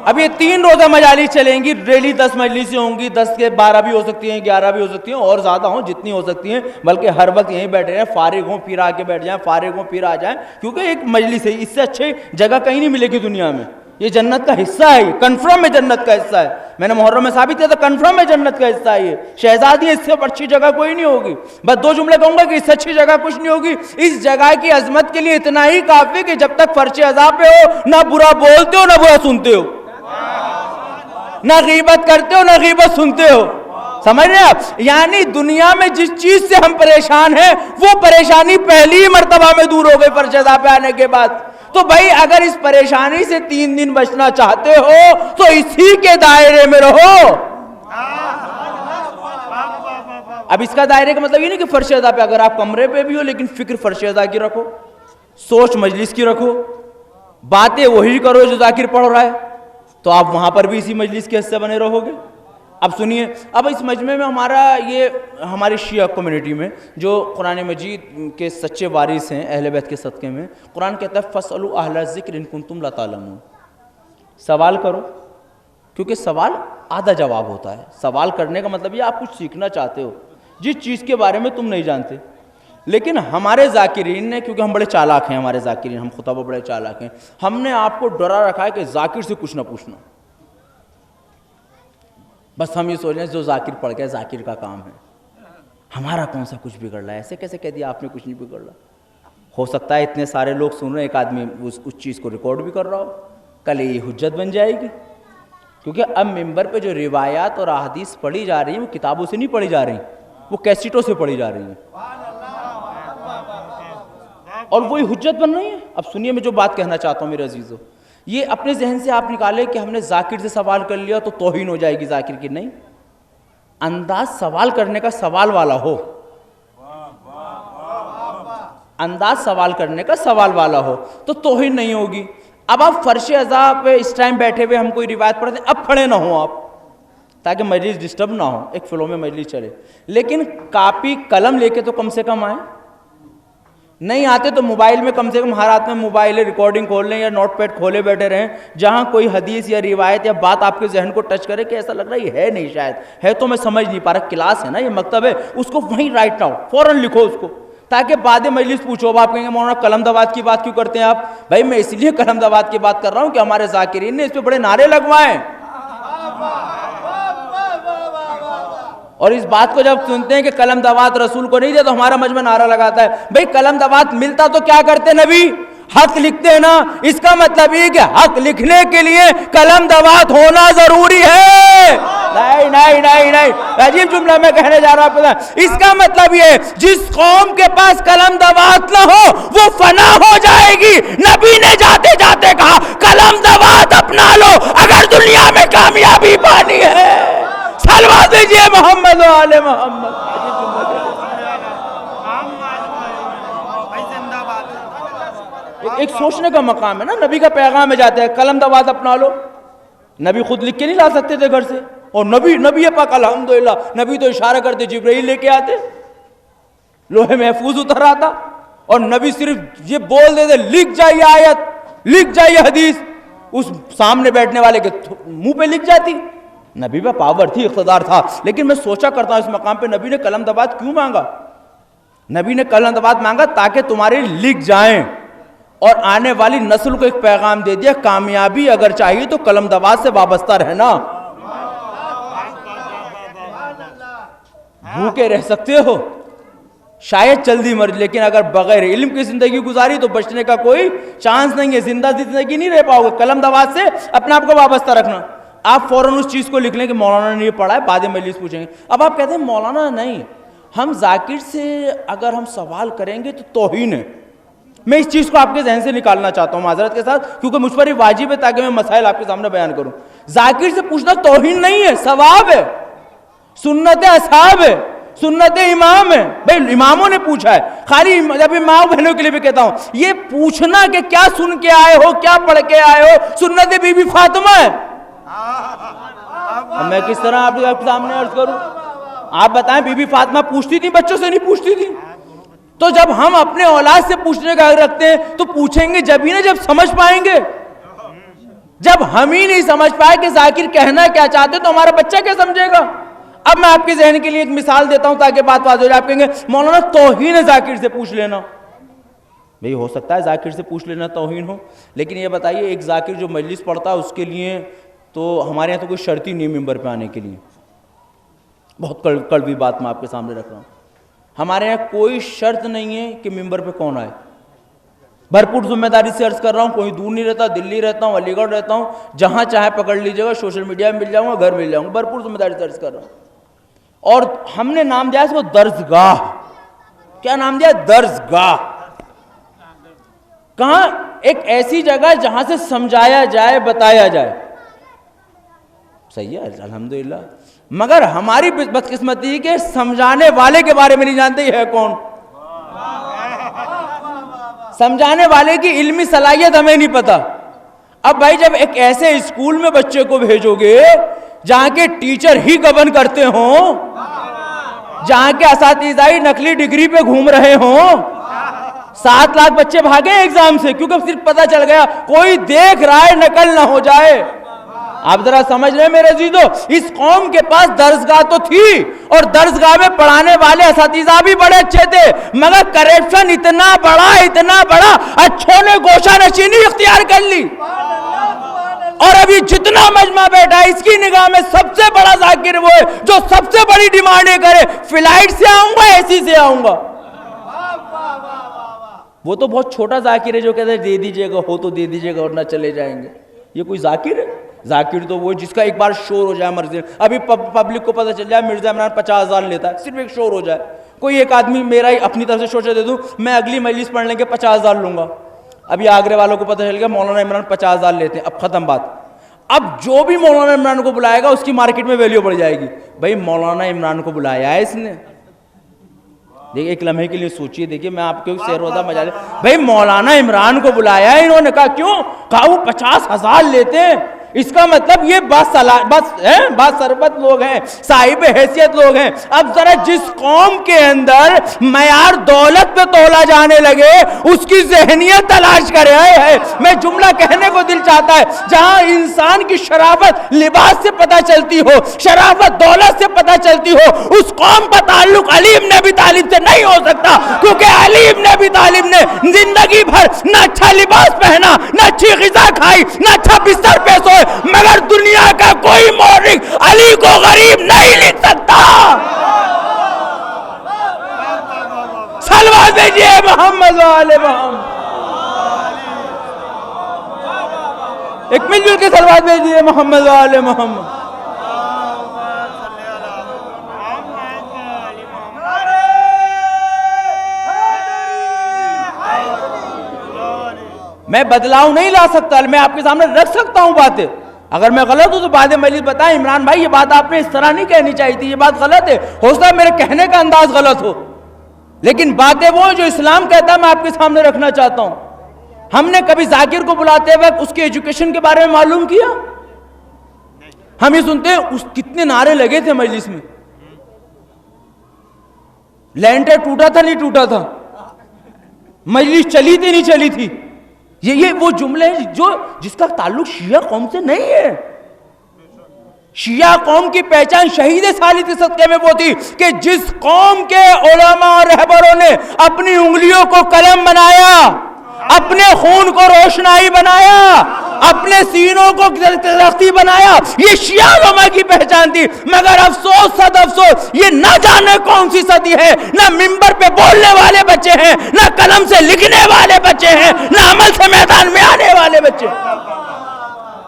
اب یہ 3 روزہ مجالس چلیں گی. ڈیلی 10 مجلسیں ہوں گی, 10 کے 12 بھی ہو سکتی ہیں, 11 بھی ہو سکتی ہیں, اور زیادہ ہوں جتنی ہو سکتی ہیں. بلکہ ہر وقت یہیں بیٹھے رہیں, فارغ ہوں پھر آ کے بیٹھ جائیں, فارغ ہوں پھر آ جائیں, کیونکہ ایک مجلس ہے. اس سے اچھی جگہ کہیں نہیں ملے گی دنیا میں. یہ جنت کا حصہ ہے, یہ کنفرم ہے جنت کا حصہ ہے. میں نے محرم میں ثابت کیا تھا, کنفرم ہے جنت کا حصہ ہے. یہ شہزادی ہے, اس سے اچھی جگہ کوئی نہیں ہوگی. بس 2 جملے کہوں گا کہ اس سے اچھی جگہ کچھ نہیں ہوگی. اس جگہ کی عظمت کے لیے اتنا ہی کافی کہ جب تک فرش عذاب پہ ہو نہ برا بولتے ہو نہ برا سنتے ہو, نہ غیبت کرتے ہو نہ غیبت سنتے ہو. سمجھ رہے ہیں آپ؟ یعنی دنیا میں جس چیز سے ہم پریشان ہیں وہ پریشانی پہلی ہی مرتبہ میں دور ہو گئی فرش عذاب پہ آنے کے بعد. تو بھائی اگر اس پریشانی سے 3 دن بچنا چاہتے ہو تو اسی کے دائرے میں رہو. اب اس کا دائرے کا مطلب یہ نہیں کہ فرش عزا پہ اگر آپ کمرے پہ بھی ہو لیکن فکر فرش عزا کی رکھو, سوچ مجلس کی رکھو, باتیں وہی کرو جو ذاکر پڑھ رہا ہے, تو آپ وہاں پر بھی اسی مجلس کے حصے بنے رہو گے. اب سنیے, اب اس مجمع میں ہماری شیعہ کمیونٹی میں جو قرآن مجید کے سچے وارث ہیں اہل بیت کے صدقے میں, قرآن کہتا ہے فَاسْأَلُوا أَهْلَ الذِّكْرِ إِن كُنتُمْ لَا تَعْلَمُونَ. سوال کرو, کیونکہ سوال آدھا جواب ہوتا ہے. سوال کرنے کا مطلب یہ آپ کچھ سیکھنا چاہتے ہو جس چیز کے بارے میں تم نہیں جانتے. لیکن ہمارے ذاکرین نے, کیونکہ ہم بڑے چالاک ہیں, ہمارے ذاکرین, ہم خطبہ بڑے چالاک ہیں, ہم نے آپ کو ڈرا رکھا ہے کہ ذاکر سے کچھ نہ پوچھنا. بس ہم یہ سوچ رہے ہیں جو ذاکر پڑھ گیا ذاکر کا کام ہے, ہمارا کون سا کچھ بگڑ رہا ہے. ایسے کیسے کہہ دیا آپ نے کچھ نہیں بگڑ رہا. ہو سکتا ہے اتنے سارے لوگ سن رہے ہیں, ایک آدمی اس چیز کو ریکارڈ بھی کر رہا ہو, کل یہ حجت بن جائے گی. کیونکہ اب ممبر پہ جو روایات اور احادیث پڑھی جا رہی ہیں وہ کتابوں سے نہیں پڑھی جا رہی, وہ کیسٹوں سے پڑھی جا رہی ہیں, اور وہی حجت بن رہی ہیں. اب سنیے میں جو بات کہنا چاہتا ہوں میرے عزیزو, یہ اپنے ذہن سے آپ نکالے کہ ہم نے ذاکر سے سوال کر لیا تو توہین ہو جائے گی ذاکر کی. نہیں, انداز سوال کرنے کا سوال والا ہو, انداز سوال کرنے کا سوال والا ہو تو توہین نہیں ہوگی. اب آپ فرش عزا پہ اس ٹائم بیٹھے ہوئے ہم کوئی روایت پڑھتے ہیں, اب کھڑے نہ ہوں آپ تاکہ مجلس ڈسٹرب نہ ہو, ایک فلو میں مجلس چلے. لیکن کاپی قلم لے کے تو کم سے کم آئیں. نہیں آتے تو موبائل میں کم سے کم ہر ہاتھ میں موبائل ہے, ریکارڈنگ کھول لیں یا نوٹ پیڈ کھولے بیٹھے رہیں, جہاں کوئی حدیث یا روایت یا بات آپ کے ذہن کو ٹچ کرے کہ ایسا لگ رہا ہے یہ ہے نہیں, شاید ہے تو میں سمجھ نہیں پا رہا. کلاس ہے نا, یہ مکتب ہے, اس کو وہیں رائٹ ڈاؤن فوراً لکھو اس کو, تاکہ بعد مجلس پوچھو. اب آپ کہیں گے مولانا قلم دوات کی بات کیوں کرتے ہیں آپ؟ بھائی میں اس لیے قلم دوات کی بات کر رہا ہوں کہ ہمارے ذاکرین نے اس پہ بڑے نعرے لگوائے, اور اس بات کو جب سنتے ہیں کہ قلم دوات رسول کو نہیں دے تو ہمارا مجمع نعرہ لگاتا ہے. بھئی قلم دوات ملتا تو کیا کرتے نبی؟ حق لکھتے ہیں نا. اس کا مطلب یہ کہ حق لکھنے کے لیے قلم دوات ہونا ضروری ہے. نہیں نہیں نہیں نہیں, عجیب جملہ میں کہنے جا رہا ہوں. اس کا مطلب یہ ہے جس قوم کے پاس قلم دوات نہ ہو وہ فنا ہو جائے گی. نبی نے جاتے جاتے کہا قلم دوات اپنا لو اگر دنیا میں کامیابی پانی ہے. صلوات دیجئے محمد و آل محمد. ایک سوچنے کا مقام ہے نا, نبی کا پیغام میں جاتے ہیں قلم دوات اپنا لو. نبی خود لکھ کے نہیں لا سکتے تھے گھر سے, اور نبی پاک الحمدللہ نبی تو اشارہ کرتے جبرائیل لے کے آتے, لوح محفوظ اتر آتا, اور نبی صرف یہ بول دیتے لکھ جائیے آیت, لکھ جائیے حدیث, اس سامنے بیٹھنے والے کے منہ پہ لکھ جاتی. نبی پہ پاور تھی, اقتدار تھا. لیکن میں سوچا کرتا ہوں اس مقام پہ نبی نے قلم دوات کیوں مانگا؟ نبی نے قلم دوات مانگا تاکہ تمہارے لکھ جائیں, اور آنے والی نسل کو ایک پیغام دے دیا کامیابی اگر چاہیے تو قلم دوات سے وابستہ رہنا. بھوکے رہ سکتے ہو, شاید جلدی مر, لیکن اگر بغیر علم کی زندگی گزاری تو بچنے کا کوئی چانس نہیں ہے, زندہ زندگی نہیں رہ پاؤ گے. قلم دوات سے اپنے آپ کو وابستہ رکھنا. آپ فوراً اس چیز کو لکھ لیں کہ مولانا نے یہ پڑھا ہے, بعد میں مجلس پوچھیں گے. اب آپ کہتے ہیں مولانا نہیں, ہم ذاکر سے اگر ہم سوال کریں گے تو توہین ہے. میں اس چیز کو آپ کے ذہن سے نکالنا چاہتا ہوں معذرت کے ساتھ, کیونکہ مجھ پر یہ واجب ہے تاکہ میں مسائل آپ کے سامنے بیان کروں. ذاکر سے پوچھنا توہین نہیں ہے, ثواب ہے, سنت اصحاب ہے, سنت امام ہے. بھائی اماموں نے پوچھا ہے, خالی جب ماں بہنوں کے لیے بھی کہتا ہوں, یہ پوچھنا کہ کیا سن کے آئے ہو, کیا پڑھ کے آئے ہو, سنت بی بی فاطمہ ہے. میں کس طرح آپ کے سامنے عرض کروں؟ آپ بتائیں, بی بی فاطمہ پوچھتی تھی, بچوں سے نہیں پوچھتی تھی. تو جب ہم اپنے اولاد سے پوچھنے کا حق رکھتے ہیں تو پوچھیں گے جب ہی نا, جب سمجھ پائیں گے. جب ہم ہی نہیں سمجھ پائے کہ ذاکر کہنا کیا چاہتے تو ہمارا بچہ کیا سمجھے گا؟ اب میں آپ کے ذہن کے لیے ایک مثال دیتا ہوں تاکہ بات واضح ہو جائے. آپ کہیں گے مولانا توہین ہے ذاکر سے پوچھ لینا. بھئی ہو سکتا ہے ذاکر سے پوچھ لینا توہین ہو, لیکن یہ بتائیے ایک ذاکر جو مجلس پڑھتا ہے اس کے لیے تو ہمارے یہاں تو کوئی شرط ہی نہیں ممبر پہ آنے کے لیے. بہت کڑوی بات میں آپ کے سامنے رکھ رہا ہوں. ہمارے یہاں کوئی شرط نہیں ہے کہ ممبر پہ کون آئے. بھرپور ذمہ داری سے عرض کر رہا ہوں, کوئی دور نہیں رہتا, دلی رہتا ہوں, علی گڑھ رہتا ہوں, جہاں چاہے پکڑ لیجیے گا, سوشل میڈیا میں مل جاؤں گا, گھر مل جاؤں گا, بھرپور ذمہ داری سے عرض کر رہا ہوں. اور ہم نے نام دیا اس کو درسگاہ. کیا نام دیا؟ درسگاہ. کہاں؟ ایک ایسی جگہ جہاں سے سمجھایا جائے, بتایا جائے. صحیح ہے الحمدللہ, مگر ہماری بدقسمتی کہ سمجھانے والے کے بارے میں نہیں جانتے یہ ہے کون. سمجھانے والے کی علمی صلاحیت ہمیں نہیں پتا. اب بھائی جب ایک ایسے اسکول میں بچے کو بھیجو گے جہاں کے ٹیچر ہی گورن کرتے ہوں, جہاں کے اساتذہ نقلی ڈگری پہ گھوم رہے ہوں, 7 لاکھ بچے بھاگے ایگزام سے کیونکہ صرف پتہ چل گیا کوئی دیکھ رہا ہے نقل نہ ہو جائے. آپ ذرا سمجھ رہے ہیں میرے عزیزو, اس قوم کے پاس درسگاہ تو تھی اور درسگاہ میں پڑھانے والے اساتذہ بھی بڑے اچھے تھے, مگر کرپشن اتنا بڑا اچھوں نے گوشہ نشینی اختیار کر لی. اور ابھی جتنا مجمع بیٹھا ہے اس کی نگاہ میں سب سے بڑا ذاکر وہ ہے جو سب سے بڑی ڈیمانڈیں کرے, فلائٹ سے آؤں گا, اے سی سے آؤں گا. وہ تو بہت چھوٹا ذاکر ہے جو کہتے ہیں دے دیجئے گا, ہو تو دے دیجئے گا ورنہ چلے جائیں گے. یہ کوئی ذاکر ہے؟ ذاکر تو وہ جس کا ایک بار شور ہو جائے مرضی. ابھی پبلک کو پتہ چل جائے مرزا عمران 50,000 لیتا ہے, صرف ایک شور ہو جائے, کوئی ایک آدمی میرا ہی اپنی طرف سے شوشہ دے دوں, میں اگلی مجلس پڑھنے کے 50,000 لوں گا. ابھی آگرے والوں کو پتہ چل گیا مولانا عمران 50,000 لیتے ہیں, اب ختم بات. اب جو بھی مولانا عمران کو بلائے گا اس کی مارکیٹ میں ویلیو بڑھ جائے گی. بھائی مولانا عمران کو بلایا ہے اس نے, دیکھیں ایک لمحے کے لیے سوچئے, دیکھیں میں آپ کو سیر وضع مجال, بھئی مولانا عمران کو بلایا ہے انہوں نے, کہا کیوں؟ کہا وہ 50,000 لیتے ہیں, اس کا مطلب یہ بات سربت لوگ ہیں, صاحب حیثیت لوگ ہیں. اب ذرا جس قوم کے اندر معیار دولت پہ تولا جانے لگے اس کی ذہنیت تلاش کرے. میں جملہ کہنے کو دل چاہتا ہے, جہاں انسان کی شرافت لباس سے پتہ چلتی ہو, شرافت دولت سے پتہ چلتی ہو, اس قوم کا تعلق علی ابن ابی طالب سے نہیں ہو سکتا, کیونکہ علی ابن ابی طالب نے زندگی بھر نہ اچھا لباس پہنا, نہ اچھی غذا کھائی, نہ اچھا بستر پہ سوئے, مگر دنیا کا کوئی مورخ علی کو غریب نہیں لکھ سکتا. صلوات بھیجئے محمد و آل محمد, ایک مل جل کے صلوات بھیجئے محمد و آل محمد. میں بدلاؤ نہیں لا سکتا, میں آپ کے سامنے رکھ سکتا ہوں باتیں. اگر میں غلط ہوں تو بعد مجلس بتائیں عمران بھائی یہ بات آپ نے اس طرح نہیں کہنی چاہیے تھی, یہ بات غلط ہے. ہو سکتا ہے میرے کہنے کا انداز غلط ہو, لیکن باتیں وہ جو اسلام کہتا ہے میں آپ کے سامنے رکھنا چاہتا ہوں. ہم نے کبھی ذاکر کو بلاتے وقت اس کے ایجوکیشن کے بارے میں معلوم کیا؟ ہم یہ سنتے ہیں اس کتنے نعرے لگے تھے مجلس میں, لینٹر ٹوٹا تھا نہیں ٹوٹا تھا, مجلس چلی تھی نہیں چلی تھی. یہ وہ جملے ہیں جو جس کا تعلق شیعہ قوم سے نہیں ہے. شیعہ قوم کی پہچان شہید صالح کے صدقے میں وہ تھی کہ جس قوم کے علماء اور رہبروں نے اپنی انگلیوں کو قلم بنایا, اپنے خون کو روشنائی بنایا, اپنے سینوں کو درختی بنایا, یہ شیعہ علماء کی پہچان تھی. مگر افسوس صد افسوس یہ نہ جانے کون سی صدی ہے, نہ ممبر پہ بولنے والے بچے ہیں, نہ قلم سے لکھنے والے بچے ہیں, نہ عمل سے میدان میں آنے والے بچے.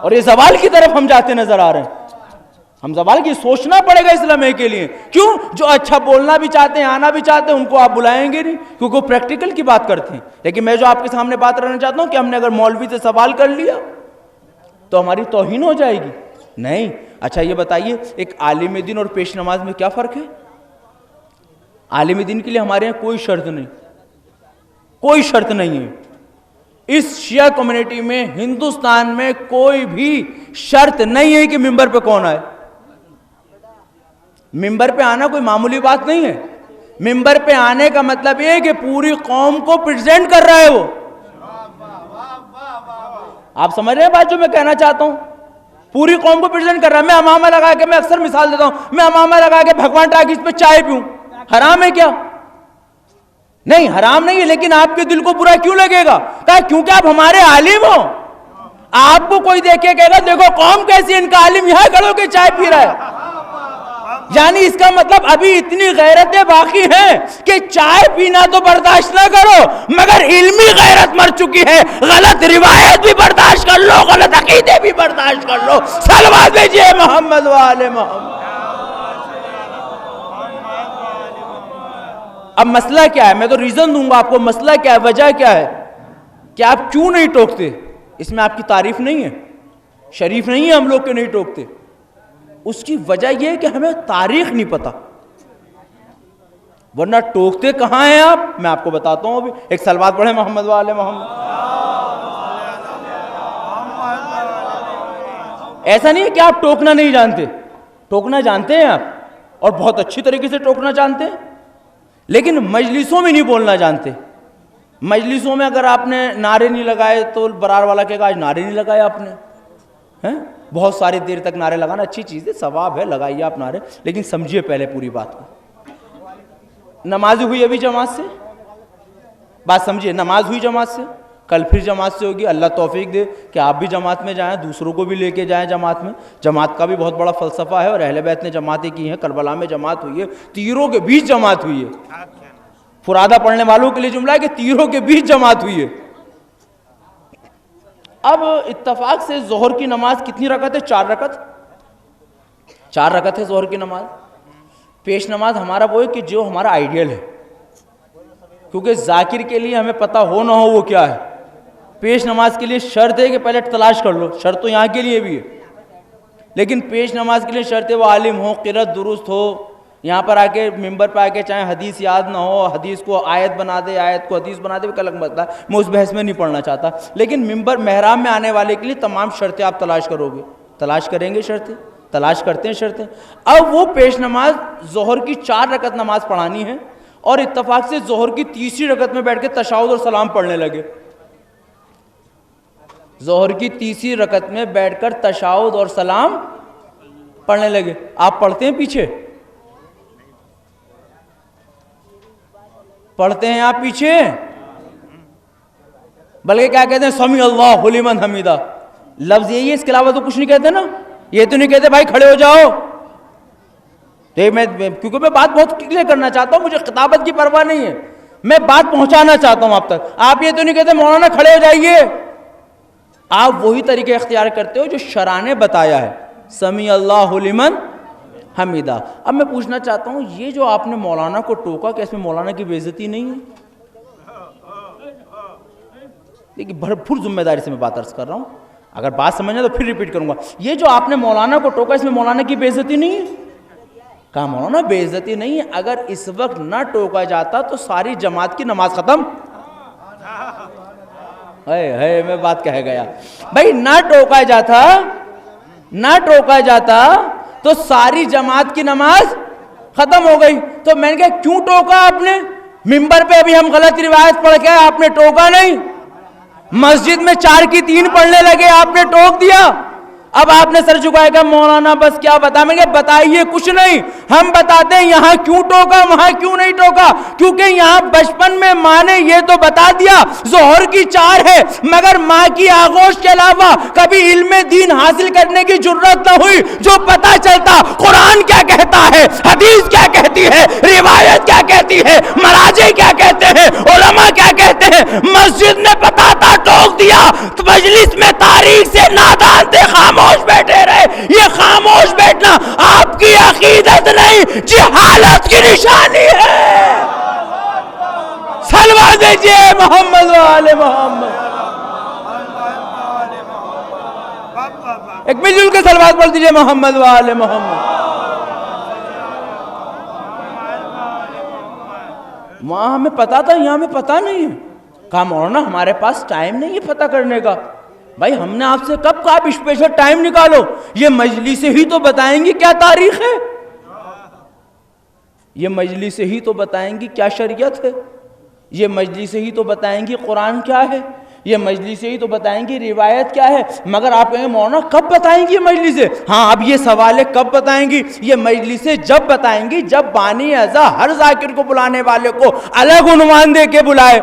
اور یہ زوال کی طرف ہم جاتے نظر آ رہے ہیں. ہم زوال کی سوچنا پڑے گا اس لمحے کے لیے. کیوں؟ جو اچھا بولنا بھی چاہتے ہیں, آنا بھی چاہتے ہیں, ان کو آپ بلائیں گے نہیں, کیونکہ وہ پریکٹیکل کی بات کرتے ہیں. لیکن میں جو آپ کے سامنے بات کرنا چاہتا ہوں کہ ہم نے اگر مولوی سے سوال کر لیا تو ہماری توہین ہو جائے گی. نہیں. اچھا یہ بتائیے, ایک عالم دین اور پیش نماز میں کیا فرق ہے؟ عالم دین کے لیے ہمارے یہاں کوئی شرط نہیں, کوئی شرط نہیں ہے. اس شیعہ کمیونٹی میں ہندوستان میں کوئی بھی شرط نہیں ہے کہ ممبر پہ کون آئے. ممبر پہ آنا کوئی معمولی بات نہیں ہے. ممبر پہ آنے کا مطلب یہ ہے کہ پوری قوم کو پریزنٹ کر رہا ہے وہ. آپ سمجھ رہے ہیں بات جو میں کہنا چاہتا ہوں؟ پوری قوم کو پریزنٹ کر رہا ہے. میں امامہ لگا کے, میں اکثر مثال دیتا ہوں, میں امامہ لگا کے بھگوان ٹاکیز پہ چائے پیوں, حرام ہے کیا؟ نہیں, حرام نہیں ہے. لیکن آپ کے دل کو برا کیوں لگے گا؟ کہا کیونکہ آپ ہمارے عالم ہو. آپ کو کوئی دیکھے کہے گا دیکھو قوم کیسی, ان کا عالم یہاں کھڑے ہو کے چائے پی رہا ہے. یعنی اس کا مطلب ابھی اتنی غیرتیں باقی ہیں کہ چائے پینا تو برداشت نہ کرو, مگر علمی غیرت مر چکی ہے. غلط روایت بھی برداشت کر لو, غلط عقیدے بھی برداشت کر لو. صلوات بھیجئے محمد و آل محمد. اب مسئلہ کیا ہے؟ میں تو ریزن دوں گا آپ کو. مسئلہ کیا ہے, وجہ کیا ہے کہ آپ کیوں نہیں ٹوکتے؟ اس میں آپ کی تعریف نہیں ہے, شریف نہیں ہے ہم لوگ کے نہیں ٹوکتے. اس کی وجہ یہ ہے کہ ہمیں تاریخ نہیں پتا, ورنہ ٹوکتے کہاں ہیں آپ؟ میں آپ کو بتاتا ہوں. ابھی ایک صلوات پڑھیں محمد و آل محمد. ایسا نہیں ہے کہ آپ ٹوکنا نہیں جانتے, ٹوکنا جانتے ہیں آپ, اور بہت اچھی طریقے سے ٹوکنا جانتے ہیں, لیکن مجلسوں میں نہیں بولنا جانتے. مجلسوں میں اگر آپ نے نعرے نہیں لگائے تو برار والا کہے گا آج نعرے نہیں لگائے آپ نے. بہت ساری دیر تک نعرے لگانا اچھی چیز ہے, ثواب ہے, لگائیے آپ نعرے, لیکن سمجھیے پہلے پوری بات کو. نماز ہوئی ابھی جماعت سے, بات سمجھیے, نماز ہوئی جماعت سے, کل پھر جماعت سے ہوگی. اللہ توفیق دے کہ آپ بھی جماعت میں جائیں, دوسروں کو بھی لے کے جائیں جماعت میں. جماعت کا بھی بہت بڑا فلسفہ ہے, اور اہل بیت نے جماعتیں کی ہیں. کربلا میں جماعت ہوئی ہے, تیروں کے بیچ جماعت ہوئی ہے. فرادہ پڑھنے والوں کے لیے جملہ ہے کہ تیروں کے بیچ جماعت ہوئی ہے. اب اتفاق سے ظہر کی نماز کتنی رکعت ہے؟ 4 رکعت. 4 رکعت ہے ظہر کی نماز. پیش نماز ہمارا وہ ہے کہ جو ہمارا آئیڈیل ہے, کیونکہ ذاکر کے لیے ہمیں پتہ ہو نہ ہو وہ کیا ہے. پیش نماز کے لیے شرط ہے کہ پہلے تلاش کر لو, شرط تو یہاں کے لیے بھی ہے, لیکن پیش نماز کے لیے شرط ہے وہ عالم ہو, قرأت درست ہو. یہاں پر آ کے ممبر پہ آ کے چاہے حدیث یاد نہ ہو, حدیث کو آیت بنا دے, آیت کو حدیث بنا دے, وہ الگ مسئلہ ہے, میں اس بحث میں نہیں پڑھنا چاہتا. لیکن ممبر محراب میں آنے والے کے لیے تمام شرطیں آپ تلاش کرو گے, تلاش کریں گے شرطیں, تلاش کرتے ہیں شرطیں. اب وہ پیش نماز ظہر کی 4 رکعت نماز پڑھانی ہے, اور اتفاق سے ظہر کی تیسری رکعت میں بیٹھ کے تشہد اور سلام پڑھنے لگے. ظہر کی تیسری رکعت میں بیٹھ کر تشہد اور سلام پڑھنے لگے. آپ پڑھتے ہیں پیچھے؟ پڑھتے ہیں آپ پیچھے؟ بلکہ کیا کہتے ہیں؟ سمیع اللہ لمن حمیدہ. لفظ یہی ہے, اس کے علاوہ تو کچھ نہیں کہتے نا. یہ تو نہیں کہتے بھائی کھڑے ہو جاؤ. کیونکہ میں بات بہت کلیئر کرنا چاہتا ہوں, مجھے خطابت کی پرواہ نہیں ہے, میں بات پہنچانا چاہتا ہوں آپ تک. آپ یہ تو نہیں کہتے مولانا کھڑے ہو جائیے. آپ وہی طریقہ اختیار کرتے ہو جو شرع نے بتایا ہے, سمیع اللہ لمن حمیدہ. اب میں پوچھنا چاہتا ہوں, یہ جو آپ نے مولانا کو ٹوکا, کہ اس میں مولانا کی بے عزتی نہیں ہے؟ دیکھیے بھرپور ذمہ داری سے میں بات عرض کر رہا ہوں, اگر بات سمجھنا تو پھر ریپیٹ کروں گا. یہ جو آپ نے مولانا کو ٹوکا, اس میں مولانا کی بے عزتی نہیں ہے؟ کہا مولانا بے عزتی نہیں ہے. اگر اس وقت نہ ٹوکا جاتا تو ساری جماعت کی نماز ختم. میں بات کہہ گیا بھائی, نہ ٹوکا جاتا, نہ ٹوکا جاتا تو ساری جماعت کی نماز ختم ہو گئی. تو میں نے کہا کیوں ٹوکا آپ نے؟ ممبر پہ ابھی ہم غلط روایت پڑھ کے, آپ نے ٹوکا نہیں. مسجد میں 4 کی 3 پڑھنے لگے, آپ نے ٹوک دیا. اب آپ نے سر جھکایا کہ مولانا بس کیا بتا, میں کہ بتائیے کچھ نہیں, ہم بتاتے ہیں یہاں کیوں ٹوکا وہاں کیوں نہیں ٹوکا. کیونکہ یہاں بچپن میں ماں نے یہ تو بتا دیا ظہر کی 4 ہے, مگر ماں کی آغوش کے علاوہ کبھی علم دین حاصل کرنے کی جرت نہ ہوئی جو پتا چلتا قرآن کیا کہتا ہے, حدیث کیا کہتی ہے, روایت کیا کہتی ہے, مراجع کیا کہتے ہیں, علماء کیا کہتے ہیں. مسجد میں بتاتا ٹوک دیا, تو مجلس میں تاریخ سے نادان تھے، خاموش بیٹھے رہے. یہ خاموش بیٹھنا آپ کی عقیدت نہیں، جہالت کی نشانی ہے. صلوات دیجئے محمد و آل محمد. ایک مل جل کے صلوات پڑھ دیجئے محمد و آل محمد. وہاں ہمیں پتا تھا، یہاں ہمیں پتا نہیں ہے. کہا مولانا ہمارے پاس ٹائم نہیں ہے پتہ کرنے کا. بھائی ہم نے آپ سے کب کہا اسپیشل ٹائم نکالو؟ یہ مجلس ہی تو بتائیں گی کیا تاریخ ہے، یہ مجلس ہی تو بتائیں گی کیا شریعت ہے، یہ مجلس ہی تو بتائیں گی قرآن کیا ہے، یہ مجلس ہی تو بتائیں گی روایت کیا ہے. مگر آپ کہیں گے مولانا کب بتائیں گی یہ مجلس؟ ہاں اب یہ سوال ہے کب بتائیں گی. یہ مجلس جب بتائیں گی جب بانی اعضا ہر ذاکر کو بلانے والے کو الگ عنوان دے کے بلائے.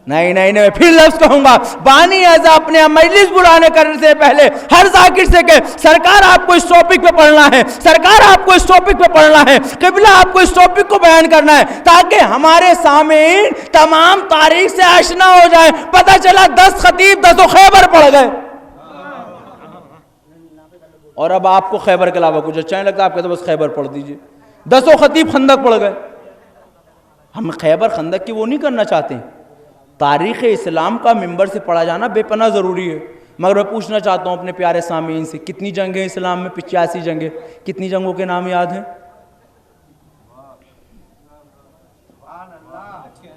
نہیں پھر لفظ کہوں گا، بانی اعضا اپنے مجلس بلانے کرنے سے پہلے ہر ذاکر سے کہ سرکار آپ کو اس ٹاپک پہ پڑھنا ہے، سرکار آپ کو اس ٹاپک پہ پڑھنا ہے، قبلہ آپ کو اس ٹاپک کو بیان کرنا ہے، تاکہ ہمارے سامعین تمام تاریخ سے آشنا ہو جائیں. پتہ چلا 10 خطیب 10 خیبر پڑھ گئے، اور اب آپ کو خیبر کے علاوہ کچھ اچھا نہیں لگتا، آپ کہتے بس خیبر پڑھ دیجئے. 10 خطیب خندق پڑھ گئے. ہم خیبر خندق کی وہ نہیں کرنا چاہتے ہیں. تاریخ اسلام کا منبر سے پڑھا جانا بے پناہ ضروری ہے. مگر میں پوچھنا چاہتا ہوں اپنے پیارے سامعین سے، کتنی جنگیں اسلام میں؟ 85 جنگیں. کتنی جنگوں کے نام یاد ہیں؟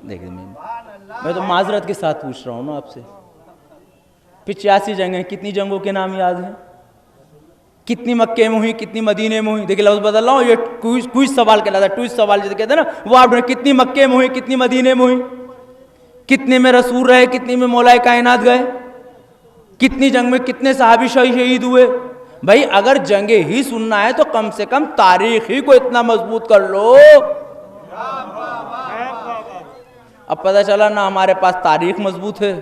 دیکھیں میں تو معذرت کے ساتھ پوچھ رہا ہوں نا آپ سے. 85 جنگیں، کتنی جنگوں کے نام یاد ہیں؟ کتنی مکے میں ہوئی، کتنی مدینے میں ہوئی؟ دیکھیں لفظ بدل رہا ہوں، یہ کوئز سوال کہلاتا ہے. ٹوئز سوال جیسے کہتے ہیں نا، وہ آپ نے کتنی مکے میں ہوئی، کتنی مدینے میں ہوئی، کتنے میں رسول رہے، کتنی میں مولا کائنات گئے، کتنی جنگ میں کتنے صحابی شہید ہوئے. بھائی اگر جنگیں ہی سننا ہے تو کم سے کم تاریخ ہی کو اتنا مضبوط کر لو. اب پتہ چلا نہ ہمارے پاس تاریخ مضبوط ہے،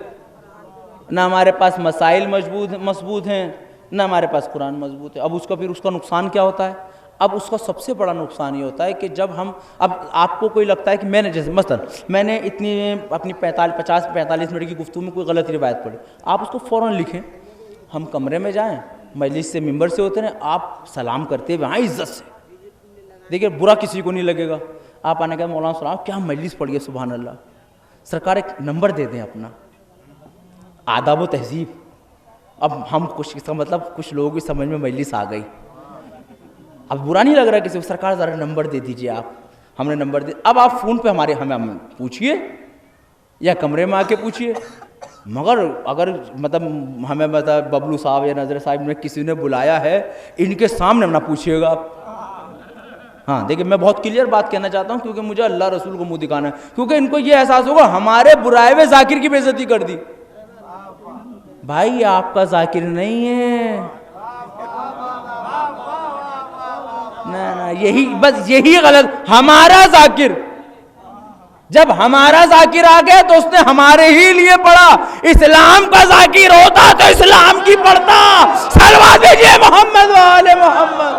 نہ ہمارے پاس مسائل مضبوط ہیں، نہ ہمارے پاس قرآن مضبوط ہے. اب اس کا نقصان کیا ہوتا ہے؟ اب اس کا سب سے بڑا نقصان یہ ہوتا ہے کہ جب ہم اب آپ کو کوئی لگتا ہے کہ میں نے جیسے مثلا میں نے اتنی اپنی 50-45 منٹ کی گفتگو میں کوئی غلط روایت پڑھی، آپ اس کو فوراً لکھیں. ہم کمرے میں جائیں، مجلس سے ممبر سے ہوتے ہیں، آپ سلام کرتے ہوئے ہاں عزت سے، دیکھیں برا کسی کو نہیں لگے گا. آپ آنے کا مولانا سلام کیا مجلس پڑھ گئے، سبحان اللہ. سرکار ایک نمبر دے دیں اپنا، آداب و تہذیب. اب ہم کچھ اس کا مطلب کچھ لوگوں کی سمجھ میں مجلس آ گئی، اب برا نہیں لگ رہا کسی کو. سرکار ذرا نمبر دے دیجئے آپ. ہم نے نمبر دے. اب آپ فون پہ ہمیں پوچھئے یا کمرے میں آ کے پوچھئے. مگر اگر مطلب ہمیں ببلو صاحب یا نظر صاحب نے کسی نے بلایا ہے، ان کے سامنے نہ پوچھئے گا آپ. ہاں دیکھیں میں بہت کلیئر بات کہنا چاہتا ہوں، کیونکہ مجھے اللہ رسول کو منہ دکھانا ہے، کیونکہ ان کو یہ احساس ہوگا ہمارے برائے ہوئے ذاکر کی بے عزتی کر دی. بھائی یہ آپ کا ذاکر نہیں ہے. نہ یہی غلط. ہمارا ذاکر، جب ہمارا ذاکر آ گیا تو اس نے ہمارے ہی لیے پڑھا. اسلام کا ذاکر ہوتا تو اسلام کی پڑھتا. صلوات دیجئے محمد و آل محمد.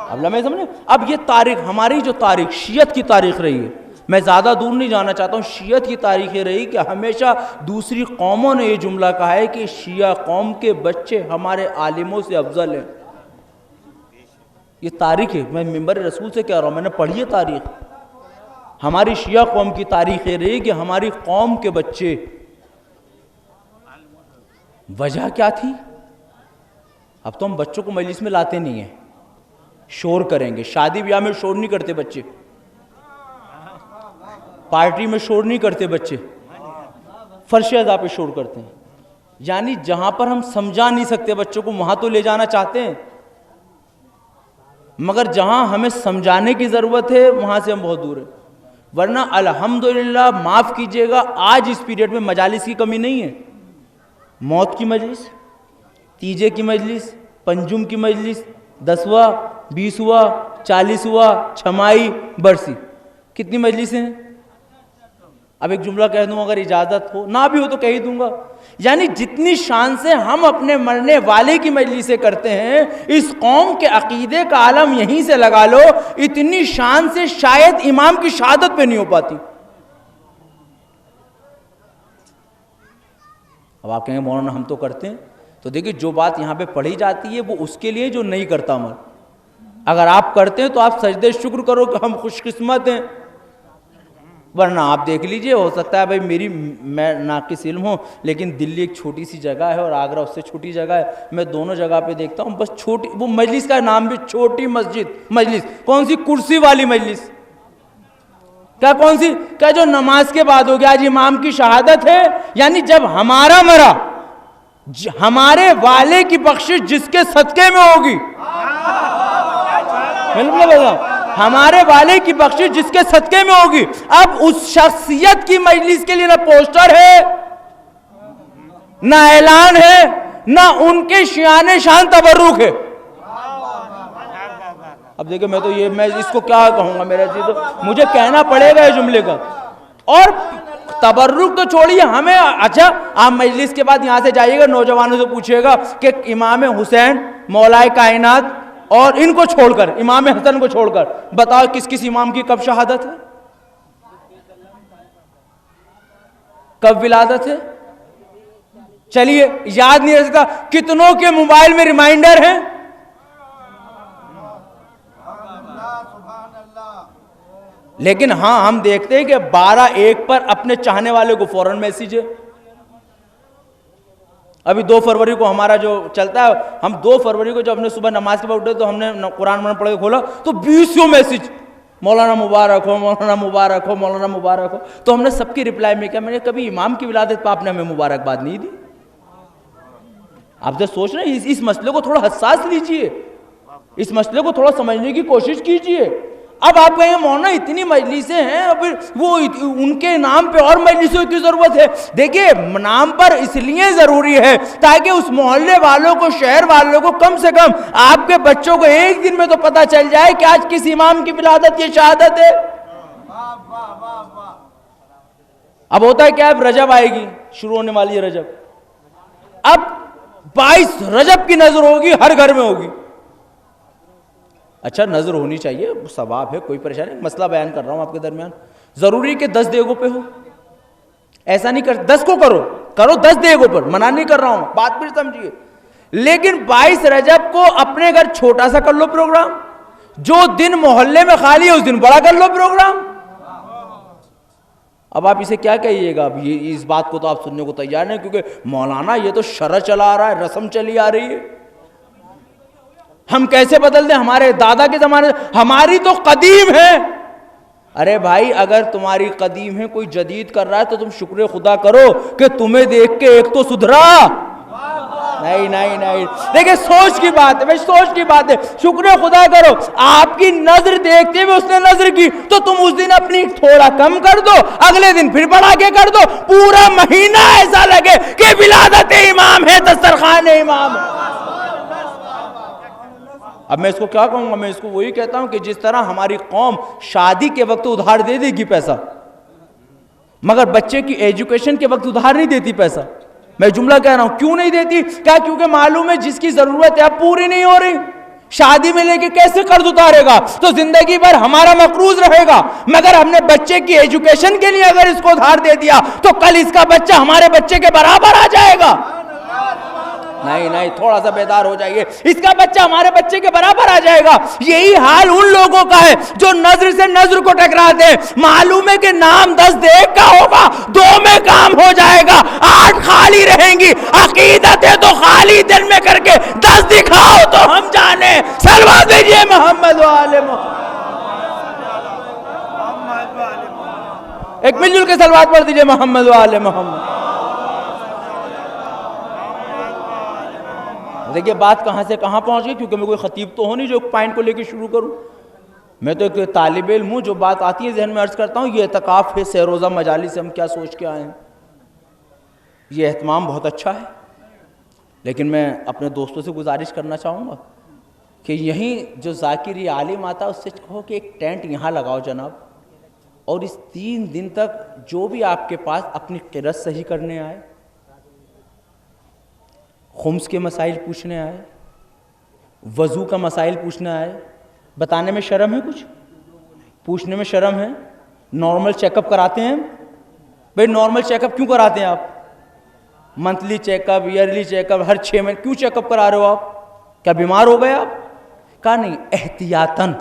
اب لمحے سمجھے. اب یہ تاریخ ہماری جو تاریخ شیعت کی تاریخ رہی ہے، میں زیادہ دور نہیں جانا چاہتا ہوں. شیعت کی تاریخ یہ رہی کہ ہمیشہ دوسری قوموں نے یہ جملہ کہا ہے کہ شیعہ قوم کے بچے ہمارے عالموں سے افضل ہیں. یہ تاریخ ہے، میں منبر رسول سے کہہ رہا ہوں، میں نے پڑھی ہے تاریخ. ہماری شیعہ قوم کی تاریخ یہ رہی کہ ہماری قوم کے بچے. وجہ کیا تھی؟ اب تو ہم بچوں کو مجلس میں لاتے نہیں ہیں، شور کریں گے. شادی بیاہ میں شور نہیں کرتے بچے، پارٹی میں شور نہیں کرتے بچے، فرش اعضاء پہ شور کرتے ہیں. یعنی جہاں پر ہم سمجھا نہیں سکتے بچوں کو وہاں تو لے جانا چاہتے ہیں، مگر جہاں ہمیں سمجھانے کی ضرورت ہے وہاں سے ہم بہت دور ہیں. ورنہ الحمدللہ معاف کیجئے گا آج اس پیریڈ میں مجالس کی کمی نہیں ہے. موت کی مجلس، تیجے کی مجلس، پنجم کی مجلس، 10واں 20واں 40واں چھمائی برسی، کتنی مجلسیں ہیں؟ اب ایک جملہ کہہ دوں اگر اجازت ہو، نہ بھی ہو تو کہہ ہی دوں گا. یعنی جتنی شان سے ہم اپنے مرنے والے کی مجلسیں کرتے ہیں، اس قوم کے عقیدے کا عالم یہیں سے لگا لو، اتنی شان سے شاید امام کی شہادت پہ نہیں ہو پاتی. اب آپ کہیں گے مولانا ہم تو کرتے ہیں، تو دیکھیے جو بات یہاں پہ پڑھی جاتی ہے وہ اس کے لیے جو نہیں کرتا عمل. اگر آپ کرتے ہیں تو آپ سجدے شکر کرو کہ ہم خوش قسمت ہیں، ورنہ آپ دیکھ لیجئے، ہو سکتا ہے بھائی میں ناقص علم ہوں، لیکن دلی ایک چھوٹی سی جگہ ہے اور آگرہ اس سے چھوٹی جگہ ہے. میں دونوں جگہ پہ دیکھتا ہوں بس چھوٹی، وہ مجلس کا نام بھی چھوٹی مسجد. مجلس کون سی؟ کرسی والی مجلس. کیا کون سی؟ کیا جو نماز کے بعد ہو گیا آج امام کی شہادت ہے، یعنی جب ہمارا مرا ہمارے والے کی بخشش جس کے صدقے میں ہوگی، ہمارے والے کی بخشش جس کے صدقے میں ہوگی. اب اس شخصیت کی مجلس کے لیے نہ پوسٹر ہے، نہ اعلان ہے، نہ ان کے شیان شان تبرک ہے. اب دیکھیں میں اس کو کیا کہوں گا، میرا چیز تو مجھے کہنا پڑے گا یہ جملے کا. اور تبرک تو چھوڑیے ہمیں، اچھا آپ مجلس کے بعد یہاں سے جائیے گا، نوجوانوں سے پوچھئے گا کہ امام حسین مولا کائنات اور ان کو چھوڑ کر، امام حسن کو چھوڑ کر بتاؤ کس کس امام کی کب شہادت ہے، کب ولادت ہے؟ چلیے یاد نہیں رہ سکتا. کتنوں کے موبائل میں ریمائنڈر ہیں؟ لیکن ہاں ہم دیکھتے ہیں کہ 12/1 پر اپنے چاہنے والے کو فوراً میسیج ہے. ابھی 2 فروری کو ہمارا جو چلتا ہے، ہم 2 فروری کو جب ہم نے صبح نماز کے بعد اٹھے تو ہم نے قرآن پڑھ کے کھولا تو 20 میسیج، مولانا مبارک ہو، مولانا مبارک ہو، مولانا مبارک ہو. تو ہم نے سب کی رپلائی میں کیا، میں نے کبھی امام کی ولادت پہ آپ نے ہمیں مبارکباد نہیں دی. آپ جب سوچ رہے ہیں اس مسئلے کو تھوڑا حساس لیجئے، اس مسئلے کو تھوڑا سمجھنے کی کوشش کیجئے. اب آپ کہیں گے مولانا اتنی مجلسیں ہیں، اب وہ ان کے نام پہ اور مجلسوں کی ضرورت ہے. دیکھیں نام پر اس لیے ضروری ہے تاکہ اس محلے والوں کو، شہر والوں کو، کم سے کم آپ کے بچوں کو ایک دن میں تو پتہ چل جائے کہ آج کس امام کی ولادت، یہ شہادت ہے. اب ہوتا ہے کیا، اب رجب آئے گی، شروع ہونے والی ہے رجب. اب 22 رجب کی نظر ہوگی، ہر گھر میں ہوگی. اچھا نظر ہونی چاہیے، ثواب ہے، کوئی پریشانی نہیں. مسئلہ بیان کر رہا ہوں آپ کے درمیان. ضروری کہ 10 دیگوں پہ ہو؟ ایسا نہیں کر، 10 کو کرو 10 دیگوں پر، منع نہیں کر رہا ہوں، بات پھر سمجھیے. لیکن 22 رجب کو اپنے گھر چھوٹا سا کر لو پروگرام، جو دن محلے میں خالی ہے اس دن بڑا کر لو پروگرام. اب آپ اسے کیا کہیے گا؟ اب اس بات کو تو آپ سننے کو تیار نہیں، کیونکہ مولانا یہ تو شرع چلا آ رہا ہے، رسم چلی آ رہی ہے. ہم کیسے بدل دیں؟ ہمارے دادا کے زمانے ہماری تو قدیم ہے. ارے بھائی اگر تمہاری قدیم ہے، کوئی جدید کر رہا ہے تو تم شکر خدا کرو کہ تمہیں دیکھ کے ایک تو سدھرا. نہیں دیکھیں سوچ کی بات ہے بھائی، سوچ کی بات ہے. شکر خدا کرو آپ کی نظر دیکھتے ہوئے اس نے نظر کی تو تم اس دن اپنی تھوڑا کم کر دو، اگلے دن پھر بڑھا کے کر دو، پورا مہینہ ایسا لگے کہ ولادت امام ہے، دسترخوان امام ہے. اب میں اس کو کیا کہوں گا؟ میں اس کو وہی کہتا ہوں کہ جس طرح ہماری قوم شادی کے وقت ادھار دے دے گی پیسہ، مگر بچے کی ایجوکیشن کے وقت ادھار نہیں دیتی پیسہ. میں جملہ کہہ رہا ہوں کیوں نہیں دیتی؟ کیا؟ کیونکہ معلوم ہے جس کی ضرورت ہے اب پوری نہیں ہو رہی. شادی میں لے کے کیسے قرض اتارے گا؟ تو زندگی بھر ہمارا مقروض رہے گا. مگر ہم نے بچے کی ایجوکیشن کے لیے اگر اس کو ادھار دے دیا تو کل اس کا بچہ ہمارے بچے کے برابر آ جائے گا. نہیں تھوڑا سا بیدار ہو جائیے، اس کا بچہ ہمارے بچے کے برابر آ جائے گا. یہی حال ان لوگوں کا ہے جو نظر سے نظر کو ٹکراتے ہیں. معلوم ہے کہ نام 10 دیکھ کا ہوگا، 2 میں کام ہو جائے گا، 8 خالی رہیں گی. عقیدت ہے تو خالی دل میں کر کے 10 دکھاؤ تو ہم جانے. صلوات بھیجئے محمد و آل محمد. ایک مل جل کے صلوات پڑھ دیجئے محمد و آل محمد. دیکھیے بات کہاں سے کہاں پہنچ گئی، کیونکہ میں کوئی خطیب تو ہوں نہیں جو ایک پوائنٹ کو لے کے شروع کروں. میں تو ایک طالب علم ہوں، جو بات آتی ہے ذہن میں عرض کرتا ہوں. یہ اعتکاف ہے، سہ روزہ مجالس سے ہم کیا سوچ کے آئے ہیں. یہ اہتمام بہت اچھا ہے، لیکن میں اپنے دوستوں سے گزارش کرنا چاہوں گا کہ یہیں جو ذاکری عالم آتا ہے اس سے کہو کہ ایک ٹینٹ یہاں لگاؤ جناب، اور اس 3 دن تک جو بھی آپ کے پاس اپنی قرت صحیح کرنے آئے، خمس کے مسائل پوچھنے آئے، وضو کا مسائل پوچھنے آئے. بتانے میں شرم ہے؟ کچھ پوچھنے میں شرم ہے؟ نارمل چیک اپ کراتے ہیں بھئی، نارمل چیک اپ کیوں کراتے ہیں آپ؟ Monthly check up, early check up, ہر 6 مہینے کیوں چیک اپ کرا رہے ہو آپ؟ کیا بیمار ہو گئے آپ؟ کہا نہیں، احتیاطاً.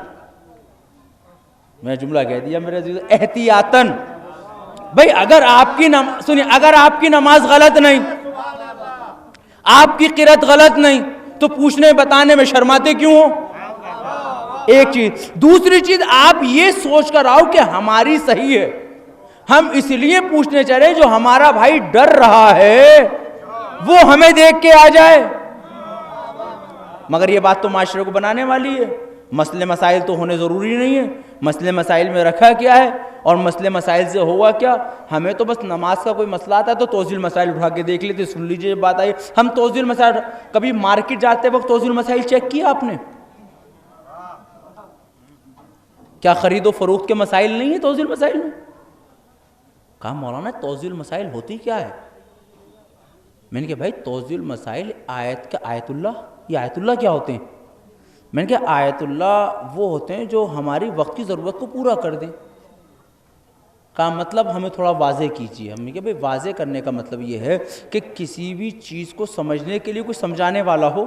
میں جملہ کہہ دیا میرے عزیز، احتیاطاً. بھئی اگر آپ کی سنیے، اگر آپ کی نماز غلط نہیں، آپ کی قرأت غلط نہیں، تو پوچھنے بتانے میں شرماتے کیوں ہو؟ ایک چیز. دوسری چیز، آپ یہ سوچ کر آؤ کہ ہماری صحیح ہے، ہم اس لیے پوچھنے چلے جو ہمارا بھائی ڈر رہا ہے وہ ہمیں دیکھ کے آ جائے. مگر یہ بات تو معاشرے کو بنانے والی ہے. مسئلے مسائل تو ہونے ضروری نہیں ہے. مسئلے مسائل میں رکھا کیا ہے اور مسئلے مسائل سے ہوا کیا؟ ہمیں تو بس نماز کا کوئی مسئلہ آتا ہے تو توضیح المسائل اٹھا کے دیکھ لیتے، سن لیجئے بات آئی. ہم توضیح المسائل، کبھی مارکیٹ جاتے وقت توضیح المسائل چیک کیا آپ نے؟ کیا خرید و فروخت کے مسائل نہیں ہیں توضیح المسائل میں؟ کہا مولانا توضیح المسائل ہوتی کیا ہے؟ میں نے کہا بھائی توضیح المسائل آیت کا آیت اللہ، یہ آیت اللہ کیا ہوتے ہیں؟ میں نے کہا آیت اللہ وہ ہوتے ہیں جو ہماری وقت کی ضرورت کو پورا کر دیں. کہا مطلب ہمیں تھوڑا واضح کیجیے. ہم نے کہا بھائی واضح کرنے کا مطلب یہ ہے کہ کسی بھی چیز کو سمجھنے کے لیے کوئی سمجھانے والا ہو.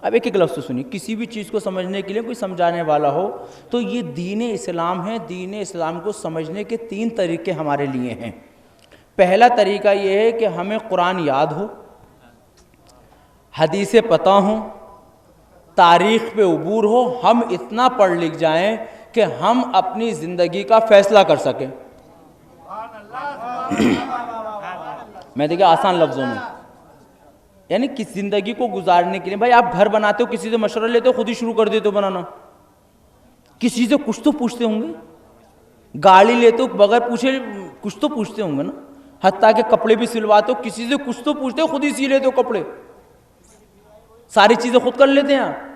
اب ایک ایک لفظ سنیے، کسی بھی چیز کو سمجھنے کے لیے کوئی سمجھانے والا ہو تو یہ دین اسلام ہے. دین اسلام کو سمجھنے کے 3 طریقے ہمارے لیے ہیں. پہلا طریقہ یہ ہے کہ ہمیں قرآن یاد ہو، حدیثیں پتہ ہوں، تاریخ پہ عبور ہو، ہم اتنا پڑھ لکھ جائیں کہ ہم اپنی زندگی کا فیصلہ کر سکیں. میں دیکھیں آسان لفظوں میں، یعنی کس زندگی کو گزارنے کے لیے. بھائی آپ گھر بناتے ہو، کسی سے مشورہ لیتے ہو، خود ہی شروع کر دیتے ہو بنانا. کسی سے کچھ تو پوچھتے ہوں گے. گاڑی لیتے ہو بغیر پوچھے کچھ تو پوچھتے ہوں گے نا. حتیٰ کہ کپڑے بھی سلواتے ہو کسی سے کچھ تو پوچھتے ہو، خود ہی سی لیتے ہو کپڑے. ساری چیزیں خود کر لیتے ہیں آپ.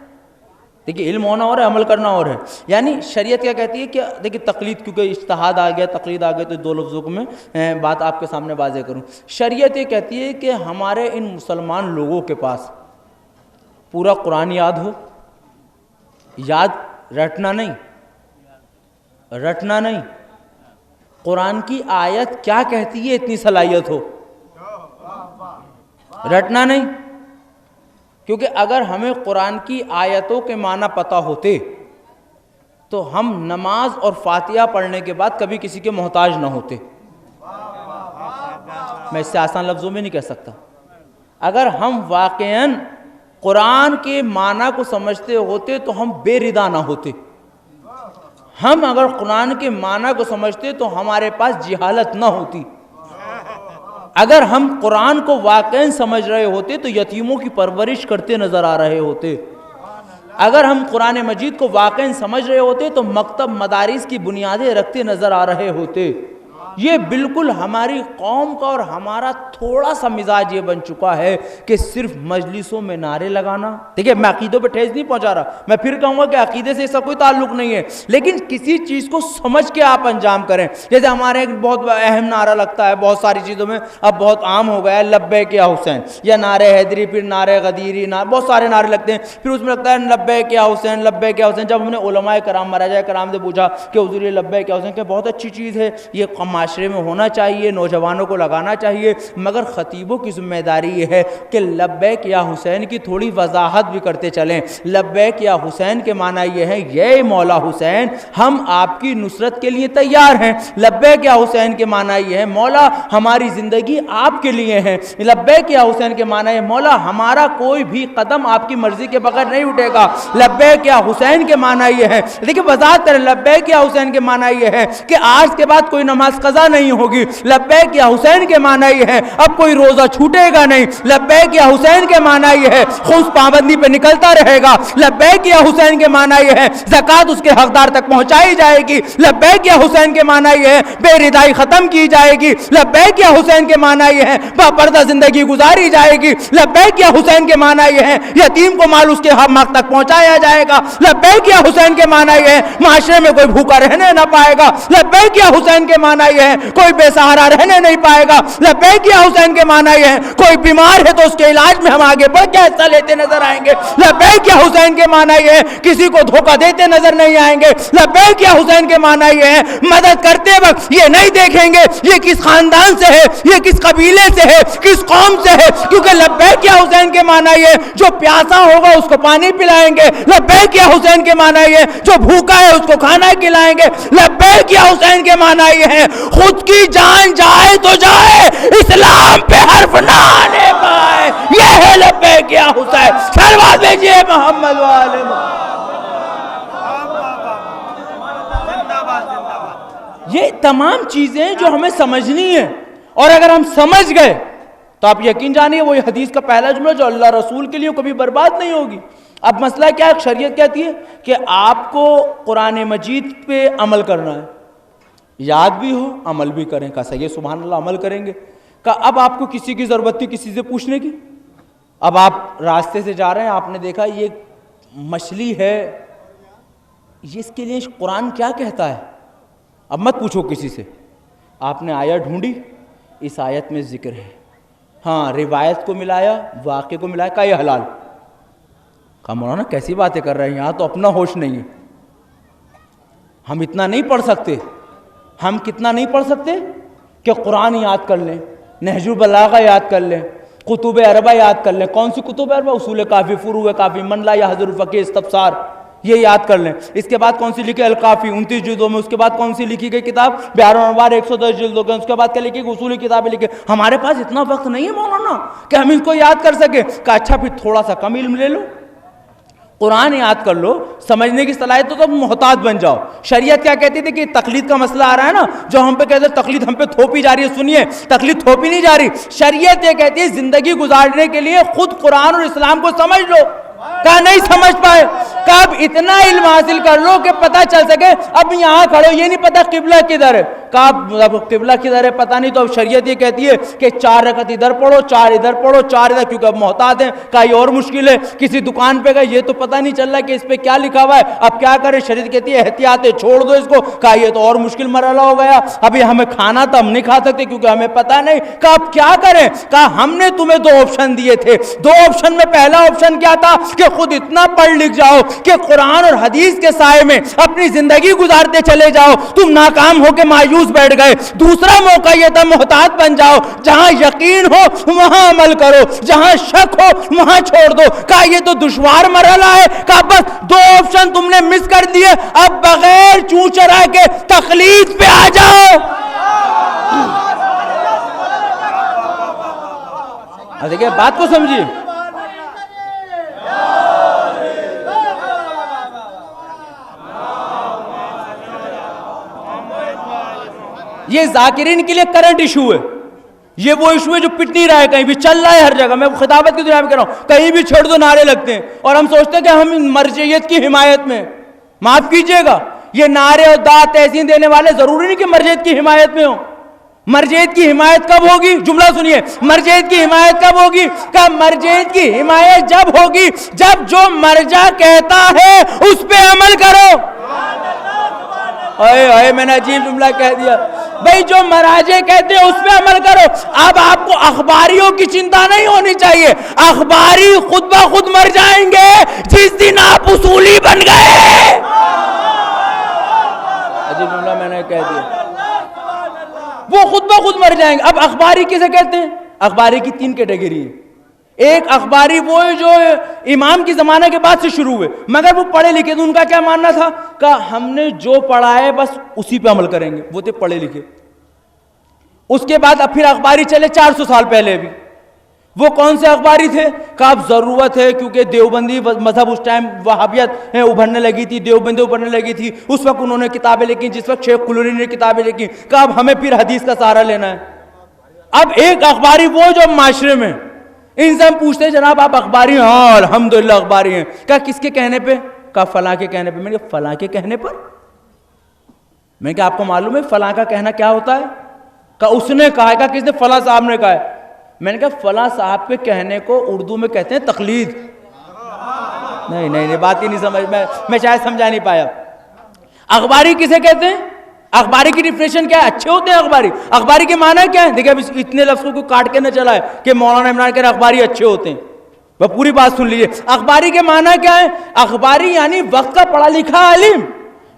دیکھیے علم ہونا اور ہے، عمل کرنا اور ہے. یعنی شریعت کیا کہتی ہے کہ دیکھیے تقلید، کیونکہ اجتہاد آ گیا، تقلید آ گیا، تو 2 لفظوں کو میں بات آپ کے سامنے واضح کروں. شریعت یہ کہتی ہے کہ ہمارے ان مسلمان لوگوں کے پاس پورا قرآن یاد ہو. یاد رٹنا نہیں، رٹنا نہیں، قرآن کی آیت کیا کہتی ہے اتنی صلاحیت ہو. رٹنا نہیں، کیونکہ اگر ہمیں قرآن کی آیتوں کے معنی پتہ ہوتے تو ہم نماز اور فاتحہ پڑھنے کے بعد کبھی کسی کے محتاج نہ ہوتے. میں اس سے آسان لفظوں میں نہیں کہہ سکتا. اگر ہم واقعاً قرآن کے معنی کو سمجھتے ہوتے تو ہم بے ردا نہ ہوتے. ہم اگر قرآن کے معنی کو سمجھتے تو ہمارے پاس جہالت نہ ہوتی. اگر ہم قرآن کو واقعاً سمجھ رہے ہوتے تو یتیموں کی پرورش کرتے نظر آ رہے ہوتے. اگر ہم قرآن مجید کو واقعاً سمجھ رہے ہوتے تو مکتب مدارس کی بنیادیں رکھتے نظر آ رہے ہوتے. یہ بالکل ہماری قوم کا اور ہمارا تھوڑا سا مزاج یہ بن چکا ہے کہ صرف مجلسوں میں نعرے لگانا. دیکھیں میں عقیدوں پہ ٹھیس نہیں پہنچا رہا، میں پھر کہوں گا کہ عقیدے سے اس کا کوئی تعلق نہیں ہے، لیکن کسی چیز کو سمجھ کے آپ انجام کریں. جیسے ہمارے ایک بہت اہم نعرہ لگتا ہے بہت ساری چیزوں میں، اب بہت عام ہو گیا ہے، لبیک یا حسین، یا نعرہ حیدری، پھر نعرہ غدیری، بہت سارے نعرے لگتے ہیں. پھر اس میں لگتا ہے لبیک یا حسین، لبیک یا حسین. جب ہم نے علماء کرام مراجع کرام سے پوچھا کہ حضور یہ لبیک یا حسین کہ بہت اچھی چیز ہے، یہ معاشرے میں ہونا چاہیے، نوجوانوں کو لگانا چاہیے، مگر خطیبوں کی ذمہ داری یہ ہے کہ لبیک یا حسین کی تھوڑی وضاحت بھی کرتے چلیں. لبیک یا حسین کے معنی یہ ہے، یہ مولا حسین ہم آپ کی نصرت کے لیے تیار ہیں. لبیک یا حسین کے معنی یہ ہے، مولا ہماری زندگی آپ کے لیے ہے. لبیک یا حسین کے معنی ہے، مولا ہمارا کوئی بھی قدم آپ کی مرضی کے بغیر نہیں اٹھے گا. لبیک یا حسین کے معنی یہ ہے، دیکھیں وضاحت کریں، لبیک یا حسین کے معنی یہ ہے کہ آج کے بعد کوئی نماز قضا نہیں ہوگی. لبیک یا حسین کے معنی یہ ہے اب کوئی روزہ چھوٹے گا نہیں. لبیک یا حسین کے معنی یہ ہے خمس پابندی پہ نکلتا رہے گا. لبیک یا حسین کے معنی یہ ہے زکوٰۃ اس کے حقدار تک پہنچائی جائے گی. لبیک یا حسین کے معنی یہ ہے بے ردائی ختم کی جائے گی. لبیک یا حسین کے معنی یہ ہے با پردہ زندگی گزاری جائے گی. لبیک یا حسین کے معنی یہ ہے یتیم کو مال اس کے حق تک پہنچایا جائے گا. لبیک یا حسین کے معنی یہ ہے معاشرے میں کوئی بھوکا رہنے نہ پائے گا. لبیک یا حسین کے معنی یہ ہے کوئی بے سہارا رہنے نہیں پائے گا. لبیک یا حسین کے معنی یہ ہے کوئی بیمار ہے تو اس کے علاج میں ہم آگے بڑھ کے حصہ لیتے نظر آئیں گے. لبیک یا حسین کے معنی یہ ہے کسی کو دھوکہ دیتے نظر نہیں آئیں گے. لبیک یا حسین کے معنی یہ ہے مدد کرتے وقت یہ نہیں دیکھیں گے یہ کس خاندان سے ہے, یہ کس قبیلے سے ہے, کس قوم سے ہے, کیونکہ لبیک یا حسین کے معنی یہ جو پیاسا ہوگا اس کو پانی پلائیں گے. لبیک یا حسین کے معنی یہ جو بھوکا ہے اس کو کھانا کھلائیں گے. لبیک یا حسین کے معنی یہ ہے خود کی جان جائے تو جائے اسلام پہ حرف نہ آنے پائے. یہ ہے لبیک یا حسین. صلوات بھیجیے محمد والے محمد. یہ تمام چیزیں جو ہمیں سمجھنی ہیں, اور اگر ہم سمجھ گئے تو آپ یقین جانیے وہ حدیث کا پہلا جملہ جو اللہ رسول کے لیے کبھی برباد نہیں ہوگی. اب مسئلہ کیا ہے, شریعت کہتی ہے کہ آپ کو قرآن مجید پہ عمل کرنا ہے, یاد بھی ہو عمل بھی کریں. کہا صحیح سبحان اللہ عمل کریں گے. کہا اب آپ کو کسی کی ضرورت تھی کسی سے پوچھنے کی, اب آپ راستے سے جا رہے ہیں, آپ نے دیکھا یہ مچھلی ہے, یہ اس کے لیے قرآن کیا کہتا ہے, اب مت پوچھو کسی سے. آپ نے آیت ڈھونڈی, اس آیت میں ذکر ہے, ہاں روایت کو ملایا واقعے کو ملایا, کہا یہ حلال. کہا مولانا کیسی باتیں کر رہے ہیں, یہاں تو اپنا ہوش نہیں ہے. ہم اتنا نہیں پڑھ سکتے, ہم کتنا نہیں پڑھ سکتے کہ قرآن یاد کر لیں, نہج البلاغہ یاد کر لیں, کتب اربع یاد کر لیں. کون سی کتب اربع؟ اصول کافی, فروع کافی, منلا یا حضر الفقہ, استفسار, یہ یاد کر لیں. اس کے بعد کون سی لکھی؟ الکافی 29 جلدوں میں. اس کے بعد کون سی لکھی گئی کتاب؟ بہار و انوار 110 جلدوں کے. اس کے بعد کیا لکھی گئی؟ اصولی کتابیں لکھی. ہمارے پاس اتنا وقت نہیں ہے مولانا کہ ہم اس کو یاد کر سکیں. کہ اچھا پھر تھوڑا سا کم علم لے لو, قرآن یاد کر لو, سمجھنے کی صلاحیت تو محتاط بن جاؤ. شریعت کیا کہتی تھی کہ تقلید کا مسئلہ آ رہا ہے نا, جو ہم پہ کہتے ہیں تقلید ہم پہ تھوپی جا رہی ہے. سنیے, تقلید تھوپی نہیں جا رہی. شریعت یہ کہتی ہے زندگی گزارنے کے لیے خود قرآن اور اسلام کو سمجھ لو. کہا نہیں سمجھ پائے, کب اتنا علم حاصل کر لو کہ پتہ چل سکے. اب یہاں کھڑو, یہ نہیں پتا قبلہ کدھر ہے. کہا قبلہ کدھر ہے پتہ نہیں, تو اب شریعت یہ کہتی ہے کہ 4 رکعت ادھر پڑھو, 4 ادھر پڑھو, 4 ادھر, کیونکہ اب محتاط ہیں. کہا یہ اور مشکل ہے. کسی دکان پہ گئے, یہ تو پتہ نہیں چل رہا کہ اس پہ کیا لکھا ہوا ہے, اب کیا کرے. شریعت کہتی ہے احتیاط ہے, چھوڑ دو اس کو. کہا یہ تو اور مشکل مرحلہ ہو گیا, ابھی ہمیں کھانا تو ہم نہیں کھا سکتے کیونکہ ہمیں پتہ نہیں. کہا اب کیا کریں. کہا ہم نے تمہیں 2 آپشن دیے تھے. 2 آپشن میں پہلا آپشن کیا تھا کہ خود اتنا پڑھ لکھ جاؤ کہ قرآن اور حدیث کے سائے میں اپنی زندگی گزارتے چلے جاؤ. تم ناکام ہو کے مایوس بیٹھ گئے. دوسرا موقع یہ تھا محتاط بن جاؤ, جہاں یقین ہو وہاں عمل کرو, جہاں شک ہو وہاں چھوڑ دو. کہا یہ تو دشوار مرحلہ ہے. کہا بس 2 آپشن تم نے مس کر دیے, اب بغیر چوں چرا کے تقلید پہ آ جاؤ. دیکھیں بات کو سمجھیے. یہ ذاکرین کے لیے کرنٹ ایشو ہے, یہ وہ ایشو ہے جو پٹ نہیں رہا ہے, کہیں بھی چل رہا ہے ہر جگہ. میں خطابت کی دنیا میں کہہ رہا ہوں, کہیں بھی چھوڑ دو نعرے لگتے ہیں, اور ہم سوچتے ہیں کہ ہم مرجعیت کی حمایت میں. معاف کیجئے گا, یہ نعرے اور دعا تحسین دینے والے ضروری نہیں کہ مرجعیت کی حمایت میں ہوں. مرجعیت کی حمایت کب ہوگی؟ جملہ سنیے, مرجعیت کی حمایت کب ہوگی؟ کہ مرجعیت کی حمایت جب ہوگی جب جو مرجع کہتا ہے اس پہ عمل کرو. میں نے عجیب جملہ کہہ دیا بھئی, جو مراجع کہتے ہیں اس پہ عمل کرو. اب آپ کو اخباریوں کی چنتا نہیں ہونی چاہیے, اخباری خود بخود مر جائیں گے جس دن آپ اصولی بن گئے. عجیب جملہ میں نے کہہ دیا, وہ خود بخود مر جائیں گے. اب اخباری کسے کہتے ہیں؟ اخباری کی 3 کیٹیگری ہے. ایک اخباری وہ ہے جو امام کی زمانہ کے بعد سے شروع ہوئے, مگر وہ پڑھے لکھے تھے. ان کا کیا ماننا تھا کہ ہم نے جو پڑھا ہے بس اسی پہ عمل کریں گے. وہ تھے پڑھے لکھے. اس کے بعد اب پھر اخباری چلے 400 سال پہلے بھی. وہ کون سے اخباری تھے؟ کہ اب ضرورت ہے, کیونکہ دیوبندی مذہب اس ٹائم وہابیت ابھرنے لگی تھی, دیوبندی ابھرنے لگی تھی. اس وقت انہوں نے کتابیں لکھی جس وقت شیخ کلوری نے کتابیں لکھی. کہ اب ہمیں پھر حدیث کا سہارا لینا ہے. اب ایک اخباری وہ جو معاشرے میں, ان سے ہم پوچھتے ہیں جناب آپ اخباری ہیں؟ ہاں الحمدللہ اخباری ہیں. کہا کس کے کہنے پہ؟ کہا فلاں کے کہنے پہ. میں نے کہا فلاں کے کہنے پر؟ میں نے کہا آپ کو معلوم ہے فلاں کا کہنا کیا ہوتا ہے؟ کہا اس نے کہا ہے. کہا کس نے؟ فلاں صاحب نے کہا ہے. میں نے کہا فلاں صاحب کے کہنے کو اردو میں کہتے ہیں تقلید. نہیں بات ہی نہیں سمجھ, میں شاید سمجھا نہیں پایا. اخباری کسے کہتے ہیں؟ اخباری کی ڈیفینیشن کیا ہے؟ اچھے ہوتے ہیں اخباری. اخباری کے معنی کیا ہے؟ دیکھیں اب اتنے لفظوں کو کاٹ کے نہ چلائے کہ مولانا عمران کہہ رہے اخباری اچھے ہوتے ہیں. وہ پوری بات سن لیجیے. اخباری کے معنی کیا ہے؟ اخباری یعنی وقت کا پڑھا لکھا عالم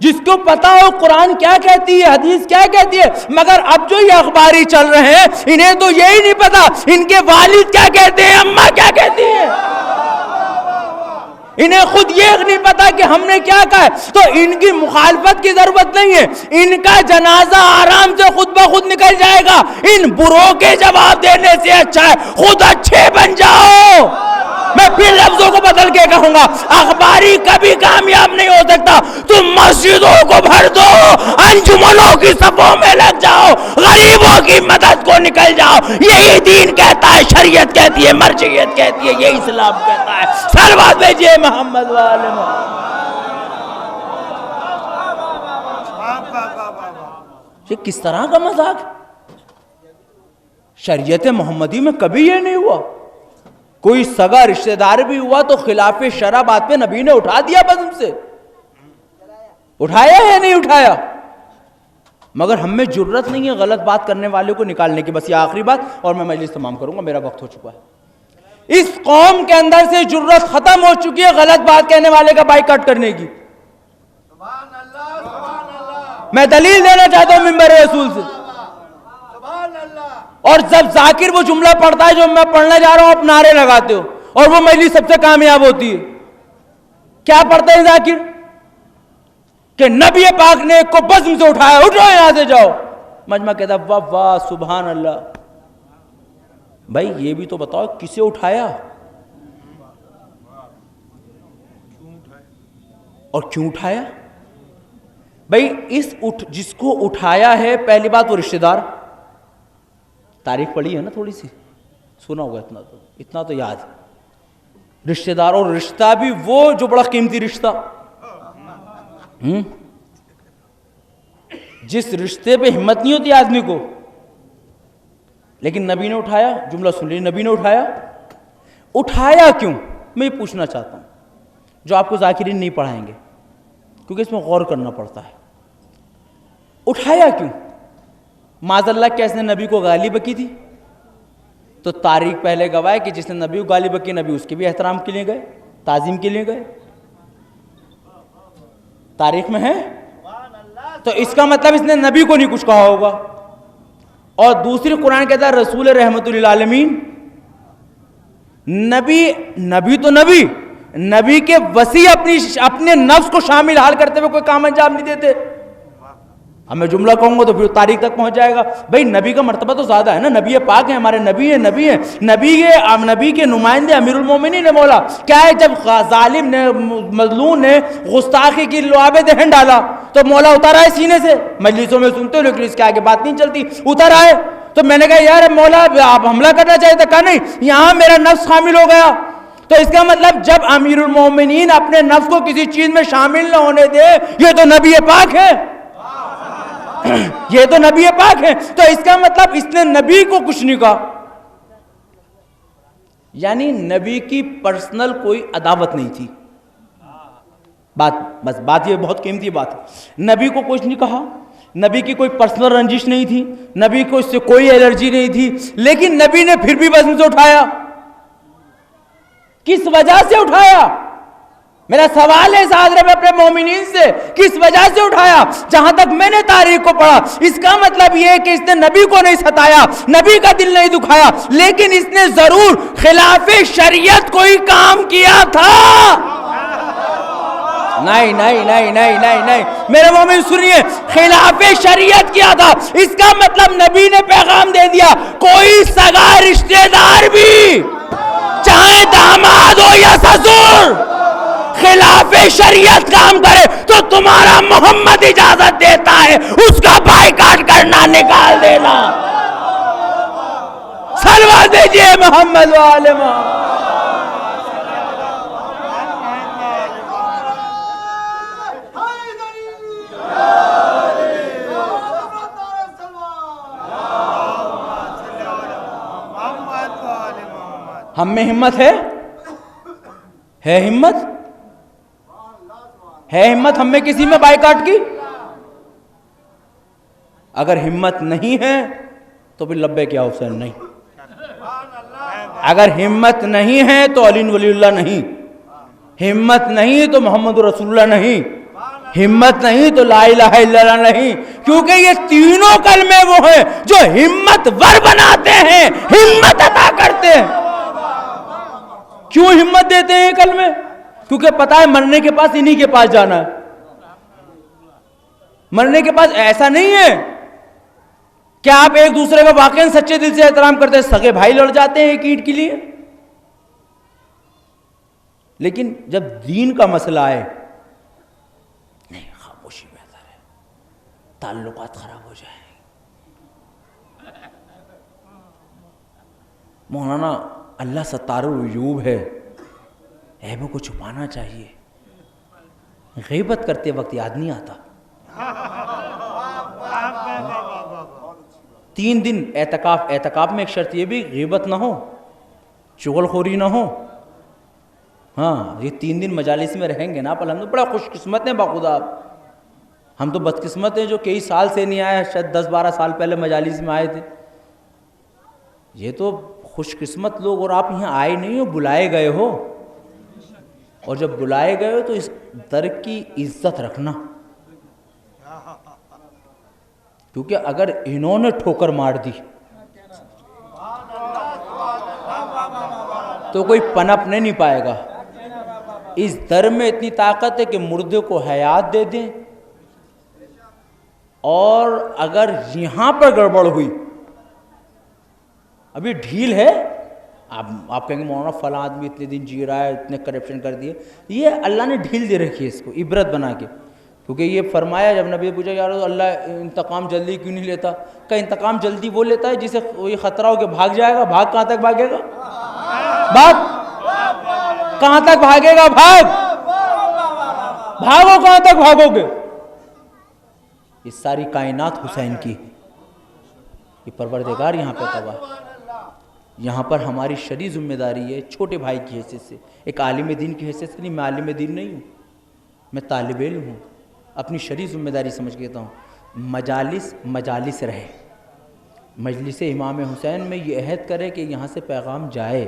جس کو پتا ہو قرآن کیا کہتی ہے، حدیث کیا کہتی ہے. مگر اب جو یہ اخباری چل رہے ہیں انہیں تو یہی نہیں پتا ان کے والد کیا کہتے ہیں، اماں کیا کہتی ہیں. انہیں خود یہ نہیں پتا کہ ہم نے کیا کہا ہے. تو ان کی مخالفت کی ضرورت نہیں ہے. ان کا جنازہ آرام سے خود بخود نکل جائے گا. ان بروں کے جواب دینے سے اچھا ہے خود اچھے بن جاؤ. میں پھر لفظوں کو بدل کے کہوں گا، اخباری کبھی کامیاب نہیں ہو سکتا. تم مسجدوں کو بھر دو، انجمنوں کی صفوں میں لگ جاؤ، غریبوں کی مدد کو نکل جاؤ. یہی دین کہتا ہے، شریعت کہتی ہے، مرجعیت کہتی ہے، یہی اسلام کہتا ہے. صلوات بھیجئے محمد والے محمد. یہ کس طرح کا مذاق؟ شریعت محمدی میں کبھی یہ نہیں ہوا. کوئی سگا رشتہ دار بھی ہوا تو خلاف شرع بات پہ نبی نے اٹھا دیا بزم سے. اٹھایا ہے نہیں اٹھایا؟ مگر ہم میں جرت نہیں ہے غلط بات کرنے والے کو نکالنے کی. بس یہ آخری بات اور میں مجلس تمام کروں گا، میرا وقت ہو چکا ہے. اس قوم کے اندر سے جرت ختم ہو چکی ہے غلط بات کہنے والے کا بائیکاٹ کرنے کی. میں دلیل دینا چاہتا ہوں منبر رسول سے. اور جب ذاکر وہ جملہ پڑھتا ہے جو میں پڑھنے جا رہا ہوں آپ نعرے لگاتے ہو اور وہ مجلس سب سے کامیاب ہوتی ہے. کیا پڑھتے ہیں ذاکر؟ کہ نبی پاک نے ایک کو بزم سے اٹھایا، اٹھو یہاں سے جاؤ. مجمع کہتا واہ واہ سبحان اللہ. بھائی یہ بھی تو بتاؤ کسے اٹھایا اور کیوں اٹھایا؟ بھائی جس کو اٹھایا ہے پہلی بات وہ رشتہ دار. تاریخ پڑھی ہے نا تھوڑی سی، سنا ہوگا اتنا تو یاد. رشتہ دار، اور رشتہ بھی وہ جو بڑا قیمتی رشتہ، جس رشتے پہ ہمت نہیں ہوتی آدمی کو. لیکن نبی نے اٹھایا. جملہ سن لیجیے، نبی نے اٹھایا کیوں؟ میں یہ پوچھنا چاہتا ہوں جو آپ کو ذاکرین نہیں پڑھائیں گے کیونکہ اس میں غور کرنا پڑتا ہے. اٹھایا کیوں؟ معاذ اللہ کیا اس نے نبی کو گالی بکی تھی؟ تو تاریخ پہلے گواہ ہے کہ جس نے نبی کو گالی بکی نبی اس کے بھی احترام کے لیے گئے، تعظیم کے لیے گئے. تاریخ میں ہے. تو اس کا مطلب اس نے نبی کو نہیں کچھ کہا ہوگا. اور دوسری قرآن کہتا ہے رسول رحمت للعالمین. نبی تو نبی کے وسیع اپنے نفس کو شامل حال کرتے ہوئے کوئی کام انجام نہیں دیتے. اب میں جملہ کہوں گا تو پھر تاریخ تک پہنچ جائے گا. بھائی نبی کا مرتبہ تو زیادہ ہے نا. نبی پاک ہیں، ہمارے نبی ہیں. نبی کے نمائندے امیر المومنین نے مولا کیا ہے. جب ظالم نے مظلوم نے گستاخی کی لعاب دہن ڈالا تو مولا اتر آئے سینے سے. مجلسوں میں سنتے ہو لیکن اس کے آگے بات نہیں چلتی. اتر آئے تو میں نے کہا یار مولا آپ حملہ کرنا چاہیے تھا. کہا نہیں، یہاں میرا نفس شامل ہو گیا. تو اس کا مطلب جب امیر المومنین اپنے نفس کو کسی چیز میں شامل نہ ہونے دے، یہ تو نبی پاک ہے. یہ تو نبی پاک ہے. تو اس کا مطلب اس نے نبی کو کچھ نہیں کہا. یعنی نبی کی پرسنل کوئی عداوت نہیں تھی. بات یہ بہت قیمتی بات ہے. نبی کو کچھ نہیں کہا، نبی کی کوئی پرسنل رنجش نہیں تھی، نبی کو اس سے کوئی الرجی نہیں تھی. لیکن نبی نے پھر بھی وزن سے اٹھایا. کس وجہ سے اٹھایا؟ میرا سوال ہے اس حاضرے میں اپنے مومنین سے، کس وجہ سے اٹھایا؟ جہاں تک میں نے تاریخ کو پڑھا اس کا مطلب یہ ہے کہ اس نے نبی کو نہیں ستایا، نبی کا دل نہیں دکھایا، لیکن اس نے ضرور خلاف شریعت کوئی کام کیا تھا. نہیں میرے مومن سنیے، خلاف شریعت کیا تھا. اس کا مطلب نبی نے پیغام دے دیا کوئی سگا رشتہ دار بھی چاہے داماد ہو یا سسر خلاف شریعت کام کرے تو تمہارا محمد اجازت دیتا ہے اس کا بائیکاٹ کرنا، نکال دینا. صلوات دیجئے محمد والے محمد. ہم میں ہمت ہے ہمت ہم میں کسی میں بائیکاٹ کی؟ اگر ہمت نہیں ہے تو پھر لبیک یا حسین نہیں، اگر ہمت نہیں ہے تو علی ولی اللہ نہیں، ہمت نہیں تو محمد رسول اللہ نہیں، ہمت نہیں تو لا الہ الا اللہ نہیں، کیونکہ یہ تینوں کلمے وہ ہیں جو ہمت ور بناتے ہیں، ہمت عطا کرتے ہیں۔ کیوں ہمت دیتے ہیں یہ کلمے؟ کیونکہ پتہ ہے مرنے کے پاس انہی کے پاس جانا ہے، مرنے کے پاس ایسا نہیں ہے کہ آپ ایک دوسرے کا واقعاً سچے دل سے احترام کرتے ہیں، سگے بھائی لڑ جاتے ہیں ایک اینٹ کے لیے، لیکن جب دین کا مسئلہ آئے نہیں، خاموشی بہتر ہے، تعلقات خراب ہو جائیں۔ مولانا اللہ ستار العیوب ہے، عیبوں کو چھپانا چاہیے، غیبت کرتے وقت یاد نہیں آتا۔ 3 دن اعتکاف میں ایک شرط یہ بھی غیبت نہ ہو، چغل خوری نہ ہو۔ ہاں یہ 3 دن مجالس میں رہیں گے نا، پر ہم تو بڑا خوش قسمت ہیں باخدا، ہم تو بدقسمت ہیں جو کئی سال سے نہیں آئے، شاید 10-12 سال پہلے مجالس میں آئے تھے، یہ تو خوش قسمت لوگ، اور آپ یہاں آئے نہیں ہو، بلائے گئے ہو، اور جب بلائے گئے ہو تو اس در کی عزت رکھنا، کیونکہ اگر انہوں نے ٹھوکر مار دی تو کوئی پنپنے نہیں پائے گا۔ اس در میں اتنی طاقت ہے کہ مردے کو حیات دے دیں، اور اگر یہاں پر گڑبڑ ہوئی، ابھی ڈھیل ہے، آپ کہیں گے مولانا فلاں آدمی اتنے دن جی رہا ہے، اتنے کرپشن کر دیے، یہ اللہ نے ڈھیل دے رکھی ہے اس کو عبرت بنا کے، کیونکہ یہ فرمایا جب نبی پوچھا یار اللہ انتقام جلدی کیوں نہیں لیتا، کہ انتقام جلدی وہ لیتا ہے جسے یہ خطرہ ہو کہ بھاگ جائے گا، بھاگ کہاں تک بھاگے گا، بھاگ کہاں تک بھاگے گا، بھاگو کہاں تک بھاگو گے۔ یہ ساری کائنات حسین کی، یہ پروردگار یہاں پہ تباہ، یہاں پر ہماری شرعی ذمہ داری ہے چھوٹے بھائی کی حیثیت سے، ایک عالم دین کی حیثیت سے نہیں، میں عالم دین نہیں ہوں، میں طالب علم ہوں، اپنی شرعی ذمہ داری سمجھ کے کہتا ہوں، مجالس رہے، مجلس امام حسین میں یہ عہد کرے کہ یہاں سے پیغام جائے،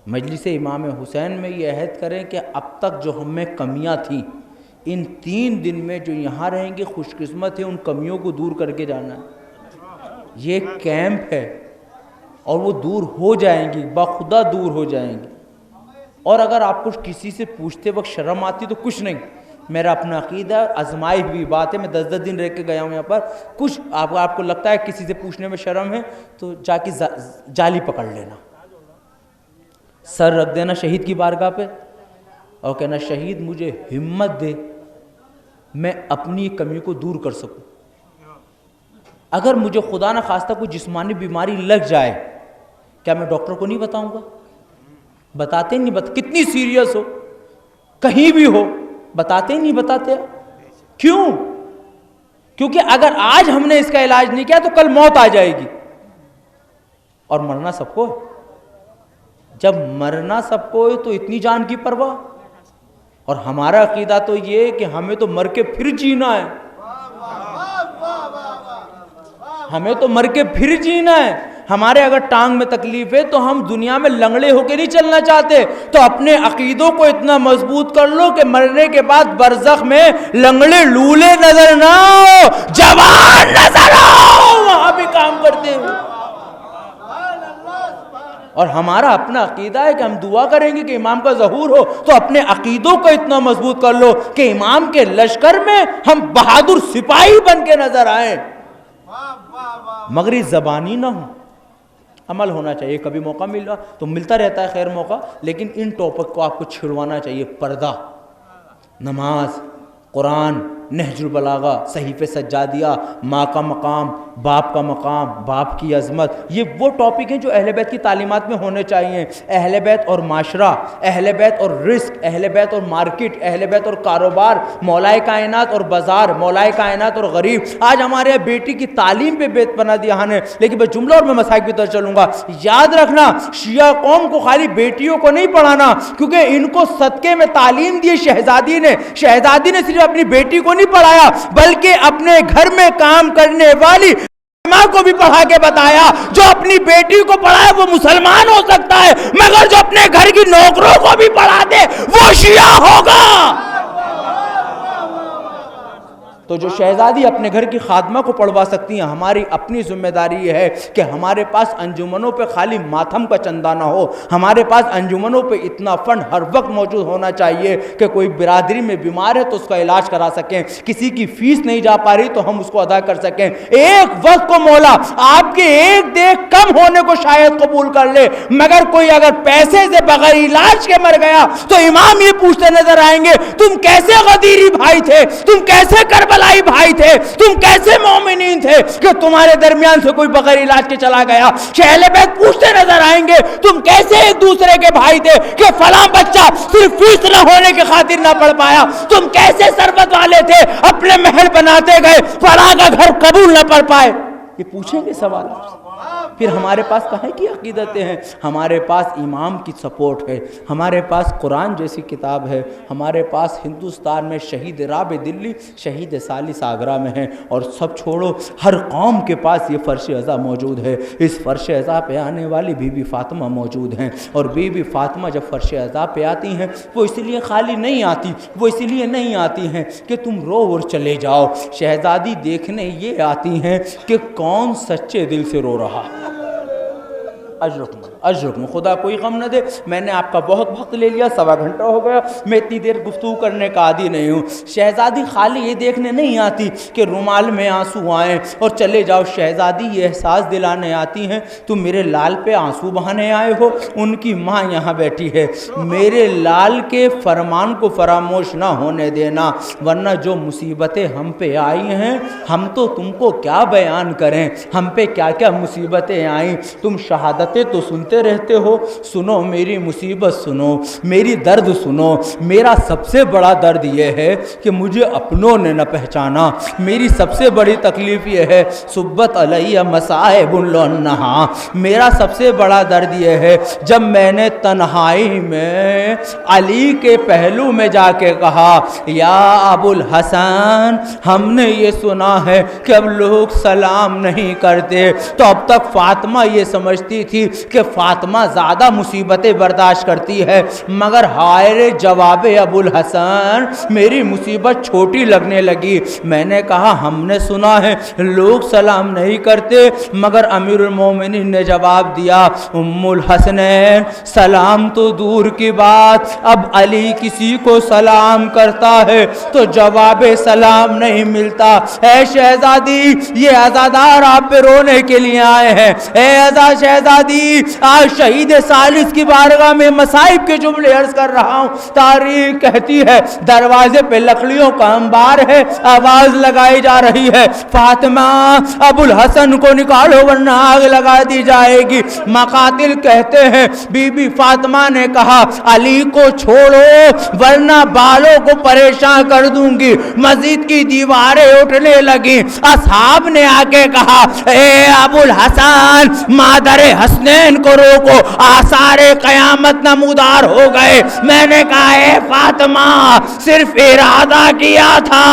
مجلس امام حسین میں یہ عہد کریں کہ اب تک جو ہم میں کمیاں تھیں، ان 3 دن میں جو یہاں رہیں گے خوش قسمت ہے، ان کمیوں کو دور کر کے جانا ہے۔ یہ کیمپ ہے اور وہ دور ہو جائیں گی، بخدا دور ہو جائیں گی۔ اور اگر آپ کو کسی سے پوچھتے وقت شرم آتی تو کچھ نہیں، میرا اپنا عقیدہ آزمائی ہوئی بات ہے، میں 10 دن رہ کے گیا ہوں یہاں پر، کچھ آپ کو لگتا ہے کسی سے پوچھنے میں شرم ہے تو جا کے جالی پکڑ لینا، سر رکھ دینا شہید کی بارگاہ پہ اور کہنا شہید مجھے ہمت دے، میں اپنی کمی کو دور کر سکوں۔ اگر مجھے خدا نہ خواستہ کوئی جسمانی بیماری لگ جائے، کیا میں ڈاکٹر کو نہیں بتاؤں گا؟ بتاتے نہیں، کتنی سیریس ہو، کہیں بھی ہو، بتاتے نہیں بتاتے۔ کیوں؟ کیونکہ اگر آج ہم نے اس کا علاج نہیں کیا تو کل موت آ جائے گی، اور مرنا سب کو ہے۔ جب مرنا سب کو ہے تو اتنی جان کی پرواہ، اور ہمارا عقیدہ تو یہ ہے کہ ہمیں تو مر کے پھر جینا ہے، ہمیں تو مر کے پھر جینا ہے۔ ہمارے اگر ٹانگ میں تکلیف ہے تو ہم دنیا میں لنگڑے ہو کے نہیں چلنا چاہتے، تو اپنے عقیدوں کو اتنا مضبوط کر لو کہ مرنے کے بعد برزخ میں لنگڑے لولے نظر نہ ہو، جوان نظر ہو، وہاں بھی کام کرتے ہیں۔ اور ہمارا اپنا عقیدہ ہے کہ ہم دعا کریں گے کہ امام کا ظہور ہو، تو اپنے عقیدوں کو اتنا مضبوط کر لو کہ امام کے لشکر میں ہم بہادر سپاہی بن کے نظر آئیں، مگر زبانی نہ ہو، عمل ہونا چاہیے۔ کبھی موقع ملا تو ملتا رہتا ہے خیر موقع، لیکن ان ٹاپک کو آپ کو چھڑوانا چاہیے، پردہ، نماز، قرآن، نہج البلاغہ، صحیفہ سجادیہ، ماں کا مقام، باپ کا مقام، باپ کی عظمت، یہ وہ ٹاپک ہیں جو اہل بیت کی تعلیمات میں ہونے چاہیے۔ اہل بیت اور معاشرہ، اہل بیت اور رزق، اہل بیت اور مارکیٹ، اہل بیت اور کاروبار، مولائے کائنات اور بازار، مولائے کائنات اور غریب۔ آج ہمارے یہاں بیٹی کی تعلیم پہ بیت بنا دیا ہے، لیکن میں جملہ اور میں مسائل کی طرف چلوں گا۔ یاد رکھنا شیعہ قوم کو خالی بیٹیوں کو نہیں پڑھانا، کیونکہ ان کو صدقے میں تعلیم دی شہزادی نے صرف اپنی بیٹی کو نہیں پڑھایا بلکہ اپنے گھر میں کام کرنے والی ماں کو بھی پڑھا کے بتایا جو اپنی بیٹی کو پڑھائے وہ مسلمان ہو سکتا ہے مگر جو اپنے گھر کی نوکروں کو بھی پڑھا دے وہ شیعہ ہوگا۔ تو جو شہزادی اپنے گھر کی خادمہ کو پڑھوا سکتی ہیں، ہماری اپنی ذمہ داری یہ ہے کہ ہمارے پاس انجمنوں پہ خالی ماتم کا چندہ نہ ہو، ہمارے پاس انجمنوں پہ اتنا فنڈ ہر وقت موجود ہونا چاہیے کہ کوئی برادری میں بیمار ہے تو اس کا علاج کرا سکیں، کسی کی فیس نہیں جا پا رہی تو ہم اس کو ادا کر سکیں۔ ایک وقت کو مولا آپ کے ایک دیکھ کم ہونے کو شاید قبول کر لے مگر کوئی اگر پیسے سے بغیر علاج کے مر گیا تو امام یہ پوچھتے نظر آئیں گے تم کیسے غدیری بھائی تھے، تم کیسے کربلائی بھائی تھے، تم کیسے مومنین تھے کہ تمہارے درمیان سے کوئی بغیر علاج کے چلا گیا۔ اہل بیت پوچھتے نظر آئیں گے تم کیسے ایک دوسرے کے بھائی تھے کہ فلاں بچہ صرف فیس نہ ہونے کی خاطر نہ پڑھ پایا، تم کیسے ثروت والے تھے اپنے محل بناتے گئے فلاں کا گھر قبول نہ پڑھ پائے۔ یہ پوچھیں گے سوال آپ سے۔ پھر ہمارے پاس کہاں کی عقیدتیں ہیں؟ ہمارے پاس امام کی سپورٹ ہے، ہمارے پاس قرآن جیسی کتاب ہے، ہمارے پاس ہندوستان میں شہید رابع دلی، شہید ثالث آگرہ میں ہیں، اور سب چھوڑو ہر قوم کے پاس یہ فرش عزا موجود ہے۔ اس فرش عزا پہ آنے والی بی بی فاطمہ موجود ہیں، اور بی بی فاطمہ جب فرش عزا پہ آتی ہیں وہ اس لیے خالی نہیں آتی، وہ اس لیے نہیں آتی ہیں کہ تم رو اور چلے جاؤ، شہزادی دیکھنے یہ آتی ہیں کہ کون سچے دل سے رو رہا۔ اجرکم خدا کوئی غم نہ دے، میں نے آپ کا بہت وقت لے لیا، 1.25 گھنٹہ ہو گیا، میں اتنی دیر گفتگو کرنے کا عادی نہیں ہوں۔ شہزادی خالی یہ دیکھنے نہیں آتی کہ رومال میں آنسو آئیں اور چلے جاؤ، شہزادی یہ احساس دلانے آتی ہیں تم میرے لال پہ آنسو بہانے آئے ہو، ان کی ماں یہاں بیٹھی ہے، میرے لال کے فرمان کو فراموش نہ ہونے دینا، ورنہ جو مصیبتیں ہم پہ آئی ہیں ہم تو تم کو کیا بیان کریں، ہم پہ کیا کیا مصیبتیں آئیں، تم شہادتیں تو سنتے رہتے ہو، سنو میری مصیبت سنو، میری درد سنو، میرا سب سے بڑا درد یہ ہے کہ مجھے اپنوں نے نہ پہچانا، میری سب سے بڑی تکلیف یہ ہے صبت علیہ مصائب لنہا، میرا سب سے بڑا درد یہ ہے جب میں نے تنہائی میں علی کے پہلو میں جا کے کہا یا ابو الحسن ہم نے یہ سنا ہے کہ اب لوگ سلام نہیں کرتے، تو اب تک فاطمہ یہ سمجھتی تھی کہ فاطمہ زیادہ مصیبتیں برداشت کرتی ہے، مگر ہائے جواب ابو الحسن میری مصیبت چھوٹی لگنے لگی، میں نے کہا ہم نے سنا ہے لوگ سلام نہیں کرتے، مگر امیر المومنین نے جواب دیا ام الحسنین سلام تو دور کی بات، اب علی کسی کو سلام کرتا ہے تو جواب سلام نہیں ملتا، اے شہزادی یہ عزادار آپ پہ رونے کے لیے آئے ہیں، اے عزا شہزادی آج شہید ثالث کی بارگاہ میں مصائب کے جملے عرض کر رہا ہوں، تاریخ کہتی ہے دروازے پہ لکڑیوں کا انبار ہے، آواز لگائی جا رہی ہے فاطمہ ابو الحسن کو نکالو ورنہ آگ لگا دی جائے گی، مقاتل کہتے ہیں بی بی فاطمہ نے کہا علی کو چھوڑو ورنہ بالوں کو پریشان کر دوں گی، مسجد کی دیواریں اٹھنے لگیں، اصحاب نے آ کے کہا اے ابو الحسن مادر حسنین کو روکو، آثار قیامت نمودار ہو گئے، میں نے کہا اے فاطمہ صرف ارادہ کیا تھا،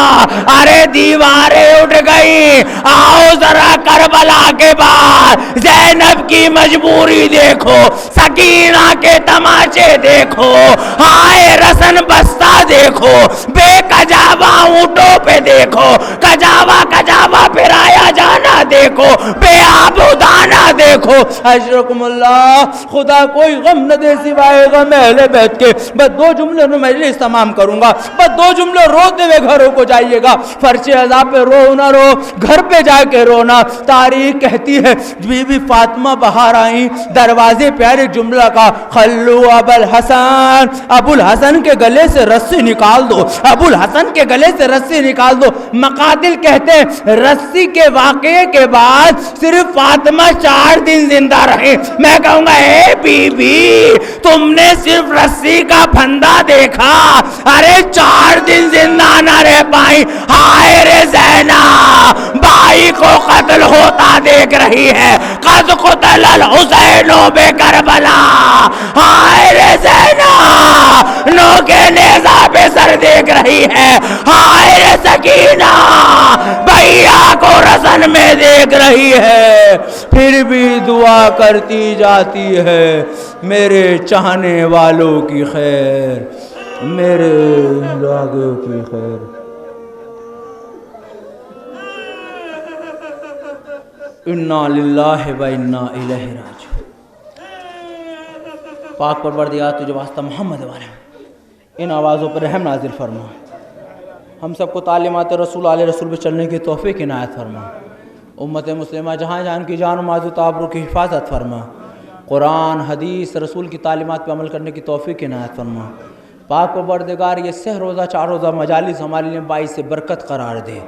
ارے دیواریں اٹھ گئی، آؤ ذرا کربلا کے بعد زینب کی مجبوری دیکھو، سکینہ کے تماشے دیکھو، ہائے رسن بستہ دیکھو، بے کجاوا اونٹوں پہ دیکھو، کجاوا پھرایا جانا دیکھو، بے آبودانہ دیکھو، اجرکم اللہ خدا کوئی غم نہ دے سوائے غم اہل بیت کے۔ بس 2 جملے میں مجلس تمام کروں گا، بس 2 جملے روتے ہوئے گھروں کو جائیے گا، فرش عزا پہ رو نہ رو، گھر پہ جا کے رونا۔ تاریخ کہتی ہے بی بی فاطمہ باہر آئیں، دروازے پہ ایک جملہ کا خلو ابو الحسن، ابو الحسن کے گلے سے رسی نکال دو، ابو الحسن کے گلے سے رسی نکال دو۔ مقاتل کہتے ہیں رسی کے واقعے کے بعد صرف فاطمہ 4 دن زندہ رہے، میں کہوں گا اے بی بی تم نے صرف رسی کا پھندا دیکھا، ارے 4 دن زندہ نہ رہ پائی، ہائے رے زینب بھائی کو قتل ہوتا دیکھ رہی ہے. قد قتل الحسین بکربلا. ہائے رے زینب نو کے نیزہ پہ سر دیکھ رہی ہے. ہائے رے سکینہ بھیا کو رسن میں دیکھ رہی ہے. پھر بھی دعا کرتی جاتی ہے میرے چاہنے والوں کی خیر، میرے لاگوں کی خیر. انا للہ و انا الیہ راجعون. پاک پروردگار تجھے واسطہ محمد والے ان آوازوں پر رحم نازل فرما. ہم سب کو تعلیمات رسول علیہ رسول پہ چلنے کی توفیق عنایت فرما. امت مسلمہ جہاں جہاں کی جان و مال و آبرو کی حفاظت فرما. قرآن حدیث رسول کی تعلیمات پہ عمل کرنے کی توفیق عنایت فرما. پاک پروردگار یہ 6 روزہ 4 روزہ مجالس ہمارے لیے باعث برکت قرار دے.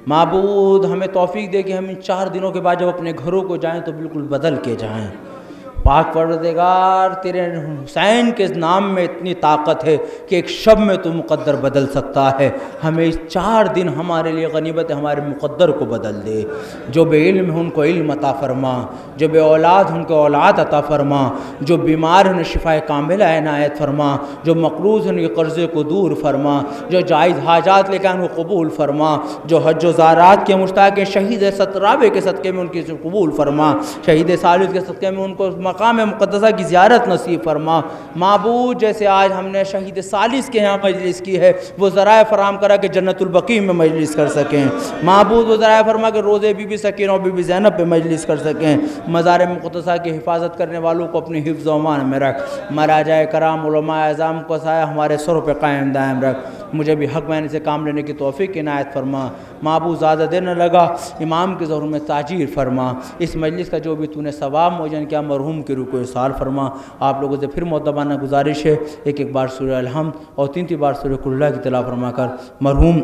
معبود ہمیں توفیق دے کہ ہم ان 4 دنوں کے بعد جب اپنے گھروں کو جائیں تو بالکل بدل کے جائیں. پاک پروردگار تیرے حسین کے نام میں اتنی طاقت ہے کہ ایک شب میں تو مقدر بدل سکتا ہے. ہمیں اس 4 دن ہمارے لیے غنیمت ہمارے مقدر کو بدل دے. جو بے علم ہیں ان کو علم عطا فرما، جو بے اولاد ہیں ان کو اولاد عطا فرما، جو بیمار ہیں انہیں شفاء کاملہ عنایت فرما، جو مقروض ہیں ان کے قرضے کو دور فرما، جو جائز حاجات لے کے ان کو قبول فرما، جو حج و زیارات کے مشتاق ہیں شہید سترابے کے صدقے میں ان کی قبول فرما، شہید ثالث کے صدقے میں ان کو مقام مقدسہ کی زیارت نصیب فرما. معبود جیسے آج ہم نے شہید ثالث کے یہاں مجلس کی ہے وہ ذرائع فراہم کرا کہ جنت البقیع میں مجلس کر سکیں. معبود وہ ذرائع فرما کہ روزے بی بی سکینہ اور بی بی زینب پہ مجلس کر سکیں. مزار مقدسہ کی حفاظت کرنے والوں کو اپنی حفظ و امان میں رکھ. مراجع کرام علماء اعظام کو سایہ ہمارے سروں پہ قائم دائم رکھ. مجھے بھی حق معنی سے کام لینے کی توفیق عنایت فرما. معبود زیادہ دیر نہ لگا، امام کے ظہور میں تاجیر فرما. اس مجلس کا جو بھی تو نے ثواب معین کیا مرحوم کے روح کو ارسال فرما. آپ لوگوں سے پھر مؤدبانہ گزارش ہے ایک بار سورہ الحمد اور 3 بار سورہ قل اللہ کی تلاوت فرما کر مرحوم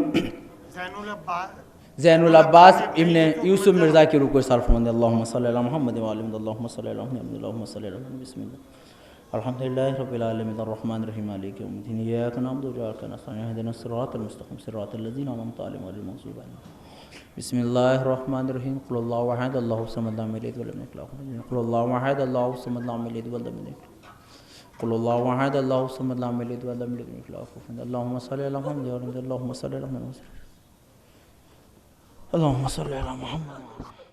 زین العباس ابن یوسف مرزا کی روح کو ارسال فرما دیں. اللہم صلی علی محمد و علی محمد. اللہم صلی علی محمد. اللہم صلی علی محمد. بسم اللہ الحمدللہ رب العالمین الرحمن الرحیم مالک یوم الدین ایاک نعبد و ایاک نستعین اهدنا الصراط المستقیم صراط الذین انعمت علیہم غیر المغضوب علیہم. بسم اللہ الرحمن الرحیم. قل اللہ احد اللہ الصمد لم یلد ولم یولد ولم یکن له کفوا احد. قل اللہ احد اللہ الصمد لم یلد ولم یولد. قل اللہ احد اللہ الصمد لم یلد ولم یولد ولم یکن له کفوا احد. اللہم صلی علی محمد اللہم صلی علی محمد اللہم صلی علی محمد.